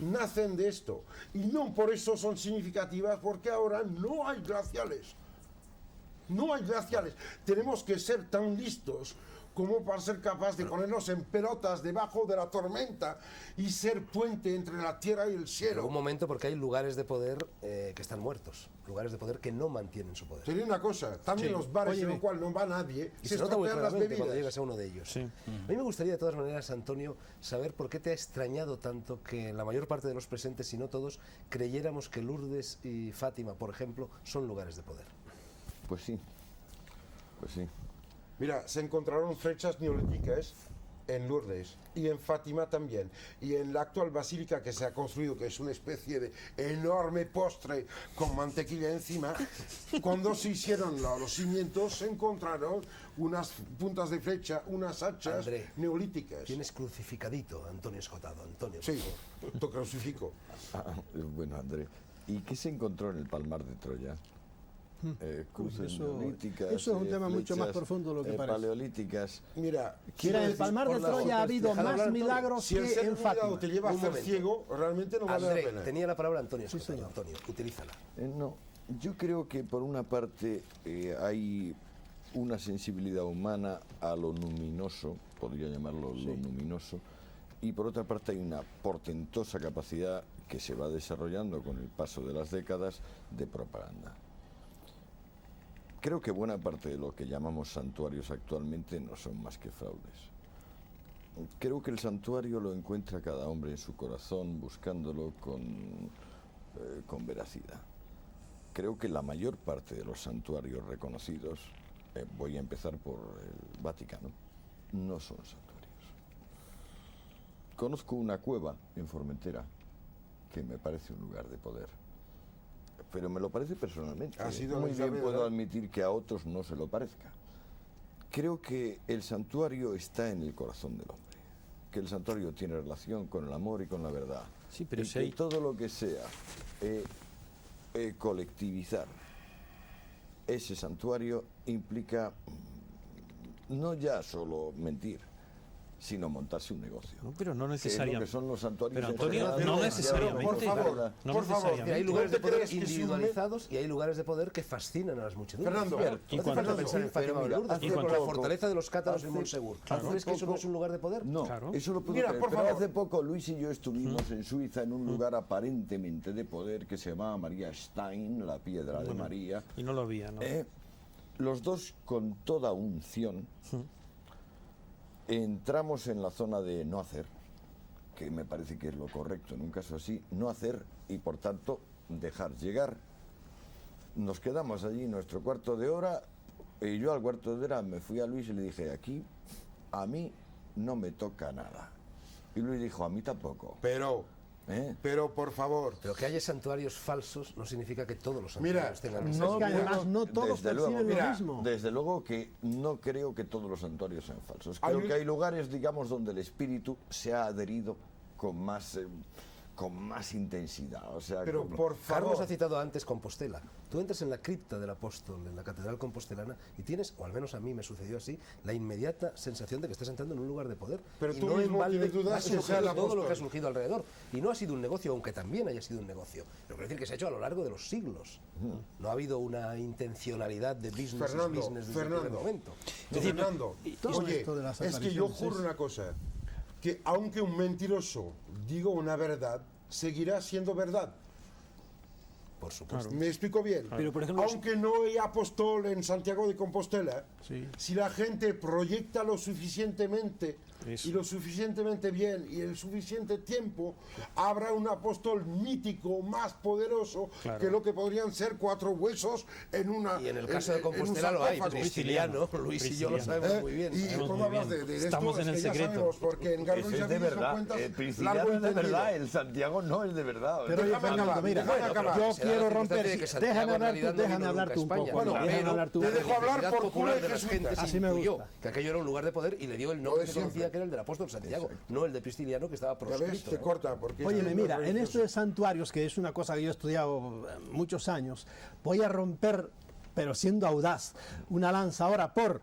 nacen de esto. Y no por eso son significativas, porque ahora no hay glaciales. No hay glaciales. Tenemos que ser tan listos como para ser capaz de ponernos en pelotas debajo de la tormenta y ser puente entre la tierra y el Pero cielo. un momento, porque hay lugares de poder que están muertos, lugares de poder que no mantienen su poder. Te digo una cosa, también los bares en los cuales no va nadie, Y se nota muy estropean las claramente cuando bebidas. llegas a uno de ellos. Sí. A mí me gustaría, de todas maneras, Antonio, saber por qué te ha extrañado tanto que la mayor parte de los presentes, si no todos, creyéramos que Lourdes y Fátima, por ejemplo, son lugares de poder. Pues sí, pues sí. Mira, se encontraron flechas neolíticas en Lourdes y en Fátima también. Y en la actual basílica que se ha construido, que es una especie de enorme postre con mantequilla encima, cuando se hicieron los cimientos se encontraron unas puntas de flecha, unas hachas André, neolíticas. Tienes crucificadito a Antonio Escotado. Antonio, Sí, te crucifico. Bueno, André, ¿y qué se encontró en el Palmar de Troya? Cruces eso- neolíticas, eso es un tema mucho más flechas, profundo de lo que parece. paleolíticas. Mira, Mira, quiero en el decir, Palmar de por la Troya ha foto, habido déjalo más hablar, Antonio. milagros si el que ser en humillado Fátima. te lleva a Un ser momento. ciego, realmente no vale André, la pena. tenía la palabra Antonio Escotado. señor. Antonio, utilízala. No, yo creo que por una parte hay una sensibilidad humana a lo luminoso, podría llamarlo lo luminoso, y por otra parte hay una portentosa capacidad que se va desarrollando con el paso de las décadas de propaganda. Creo que buena parte de lo que llamamos santuarios actualmente no son más que fraudes. Creo que el santuario lo encuentra cada hombre en su corazón buscándolo con veracidad. Creo que la mayor parte de los santuarios reconocidos, voy a empezar por el Vaticano, no son santuarios. Conozco una cueva en Formentera que me parece un lugar de poder, pero me lo parece personalmente. Ha sido Muy Isabel, bien puedo ¿verdad? admitir que a otros no se lo parezca. Creo que el santuario está en el corazón del hombre, que el santuario tiene relación con el amor y con la verdad. Sí, pero y si que hay- todo lo que sea colectivizar ese santuario implica no ya solo mentir, sino montarse un negocio. No, pero no Que es lo necesariamente. que son los santuarios Pero en Antonio, general. no Ya, necesariamente. Por favor, No por favor, necesariamente. Y hay ¿No lugares te de poder crees que si un individualizados y hay lugares de poder que fascinan a las muchedumbres. Fernando, Claro, y no hace falta cuando- pensar en sí, Fátima o mira, Lourdes, hace por ejemplo, la poco- fortaleza de los cátaros en hace- Montsegur. Claro. ¿Tú crees que eso no es un lugar de poder? No, Claro. eso lo puedo Mira, creer, por pero favor. hace poco Luis y yo estuvimos en Suiza en un lugar aparentemente de poder que se llamaba María Stein, la piedra de María. Y no lo había, ¿no? Los dos con toda unción entramos en la zona de no hacer, que me parece que es lo correcto en un caso así, no hacer y por tanto dejar llegar. Nos quedamos allí nuestro cuarto de hora y yo al cuarto de hora me fui a Luis y le dije, aquí a mí no me toca nada. Y Luis dijo, a mí tampoco. Pero por favor, Pero que haya santuarios falsos no significa que todos los Mira, santuarios tengan que ser. Es que además no todos desde luego, perciben lo mira, mismo. Desde luego que no creo que todos los santuarios sean falsos. Hay Creo un- que hay lugares, digamos, donde el espíritu se ha adherido con más intensidad. O sea, pero con- por Carlos favor. ha citado antes Compostela. Tú entras en la cripta del apóstol, en la catedral compostelana, y tienes, o al menos a mí me sucedió así, la inmediata sensación de que estás entrando en un lugar de poder. Pero y tú no mismo en balde tienes dudas ha si sea surgido el todo lo apóstol. que ha surgido alrededor. Y no ha sido un negocio, aunque también haya sido un negocio. Pero quiero decir que se ha hecho a lo largo de los siglos. No ha habido una intencionalidad de business is Fernando, business desde el primer Fernando. momento. Fernando, todo oye, esto de las es que yo apariciones juro es- una cosa, que aunque un mentiroso diga una verdad, seguirá siendo verdad. Por supuesto. ¿Me explico bien? Pero, por ejemplo, aunque no hay apóstol en Santiago de Compostela, si la gente proyecta lo suficientemente Eso. y lo suficientemente bien y el suficiente tiempo, habrá un apóstol mítico más poderoso Claro. que lo que podrían ser 4 huesos en una. Y en el caso de en un Compostela lo hay, sarcófago. Prisciliano, Luis y yo lo sabemos muy bien. Y Sabemos cuando muy hablas bien. de esto, Estamos es en el que ya secreto. sabemos, porque en Garro y Ese es de Sabinas son verdad. cuentas El largo Prisciliano y es de tendido. verdad, el Santiago no es de verdad. Pero déjame Fernando, acabar, mira, déjame acabar. yo Se da quiero la romper. circunstancia de que Santiago Déjame en hablar realidad tú, no déjame vino hablar nunca tú a un España. poco. Bueno, déjame pero hablar tú. te dejo hablar necesidad por popular culo de y las jesuita. gentes Así me influyó gusta. que aquello era un lugar de poder y le dio el Lo nombre de que siempre. conocía que era el del apóstol Santiago, no el de Prisciliano que estaba Ya proscrito. ves, te ¿no? corta. Porque Óyeme, es mira, en religioso. esto de santuarios, que es una cosa que yo he estudiado muchos años, voy a romper, pero siendo audaz, una lanza ahora por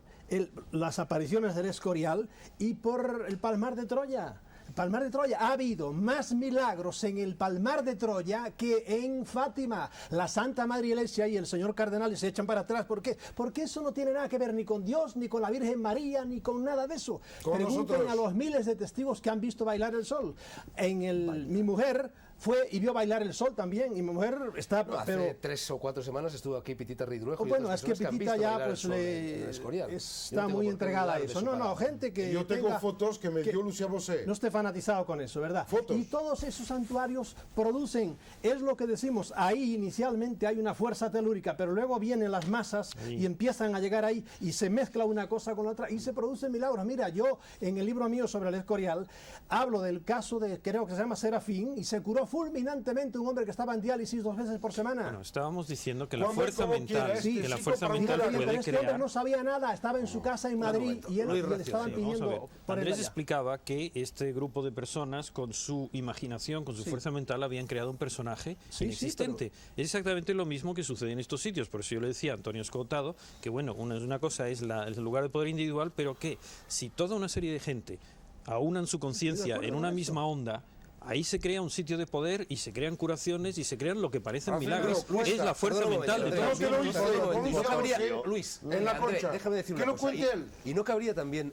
las apariciones del Escorial y por el Palmar de Troya. Palmar de Troya. Ha habido más milagros en el Palmar de Troya que en Fátima. La Santa Madre Iglesia y el señor cardenal se echan para atrás. ¿Por qué? Porque eso no tiene nada que ver ni con Dios, ni con la Virgen María, ni con nada de eso. Pregunten a los miles de testigos que han visto bailar el sol. Mi mujer fue y vio bailar el sol también, y mi mujer está... Hace 3 o 4 semanas estuvo aquí Pitita Ridruejo. Bueno, es que Pitita ya pues está muy entregada a eso. No, gente que... Yo tengo fotos que me dio Lucía Bosé. No esté fanatizado con eso, ¿verdad? Fotos. Y todos esos santuarios producen, es lo que decimos, ahí inicialmente hay una fuerza telúrica, pero luego vienen las masas y empiezan a llegar ahí y se mezcla una cosa con otra y se producen milagros. Mira, yo en el libro mío sobre el Escorial hablo del caso de, creo que se llama Serafín, y se curó fulminantemente un hombre que estaba en diálisis 2 veces por semana. Bueno, estábamos diciendo que la fuerza mental, puede este crear... hombre no sabía nada, estaba en su casa en Madrid y él le estaban pidiendo por él Andrés allá. explicaba que este grupo de personas con su imaginación, con su fuerza mental, habían creado un personaje inexistente. Es exactamente lo mismo que sucede en estos sitios. Por eso yo le decía a Antonio Escotado que bueno, una cosa es el lugar de poder individual, pero que si toda una serie de gente aunan su conciencia en una misma onda, ahí se crea un sitio de poder y se crean curaciones y se crean lo que parecen milagros. Es la fuerza mental de todos nosotros. Luis, en la concha. déjame decir que una lo cosa. cuente él. ¿Y no cabría también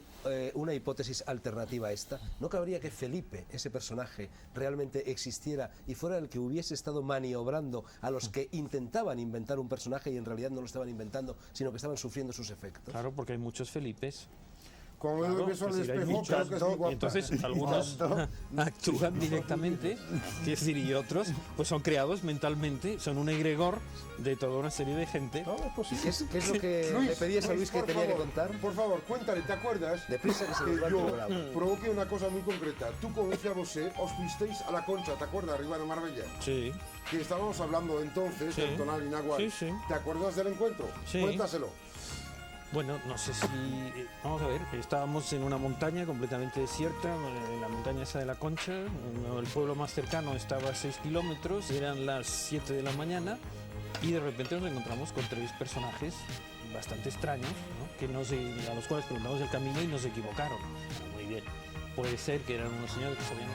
una hipótesis alternativa a esta? ¿No cabría que Felipe, ese personaje, realmente existiera y fuera el que hubiese estado maniobrando a los que intentaban inventar un personaje y en realidad no lo estaban inventando, sino que estaban sufriendo sus efectos? Claro, porque hay muchos Felipes. Como Claro, el beso al es decir, hay espejo, muchos, creo que es muy guapa. y entonces algunos actúan directamente, es decir, y otros pues son creados mentalmente, son un egregor de toda una serie de gente. ¿Qué es lo que Luis, le pedías a Luis que por tenía que favor, contar? Por favor, cuéntale, ¿te acuerdas? Deprisa que se nos va el yo programa. provoqué una cosa muy concreta. Tú con Lucía Bosé os fuisteis a la Concha, ¿te acuerdas? Arriba de Marbella. Sí. Que estábamos hablando entonces del tonal Inagual. Sí, sí. ¿Te acuerdas del encuentro? Sí. Cuéntaselo. Bueno, no sé si... Vamos a ver, estábamos en una montaña completamente desierta, en la montaña esa de la Concha, el pueblo más cercano estaba a 6 kilómetros, eran las 7 de la mañana y de repente nos encontramos con 3 personajes bastante extraños, ¿no? Que a los cuales preguntamos el camino y nos equivocaron. Muy bien, puede ser que eran unos señores que sabían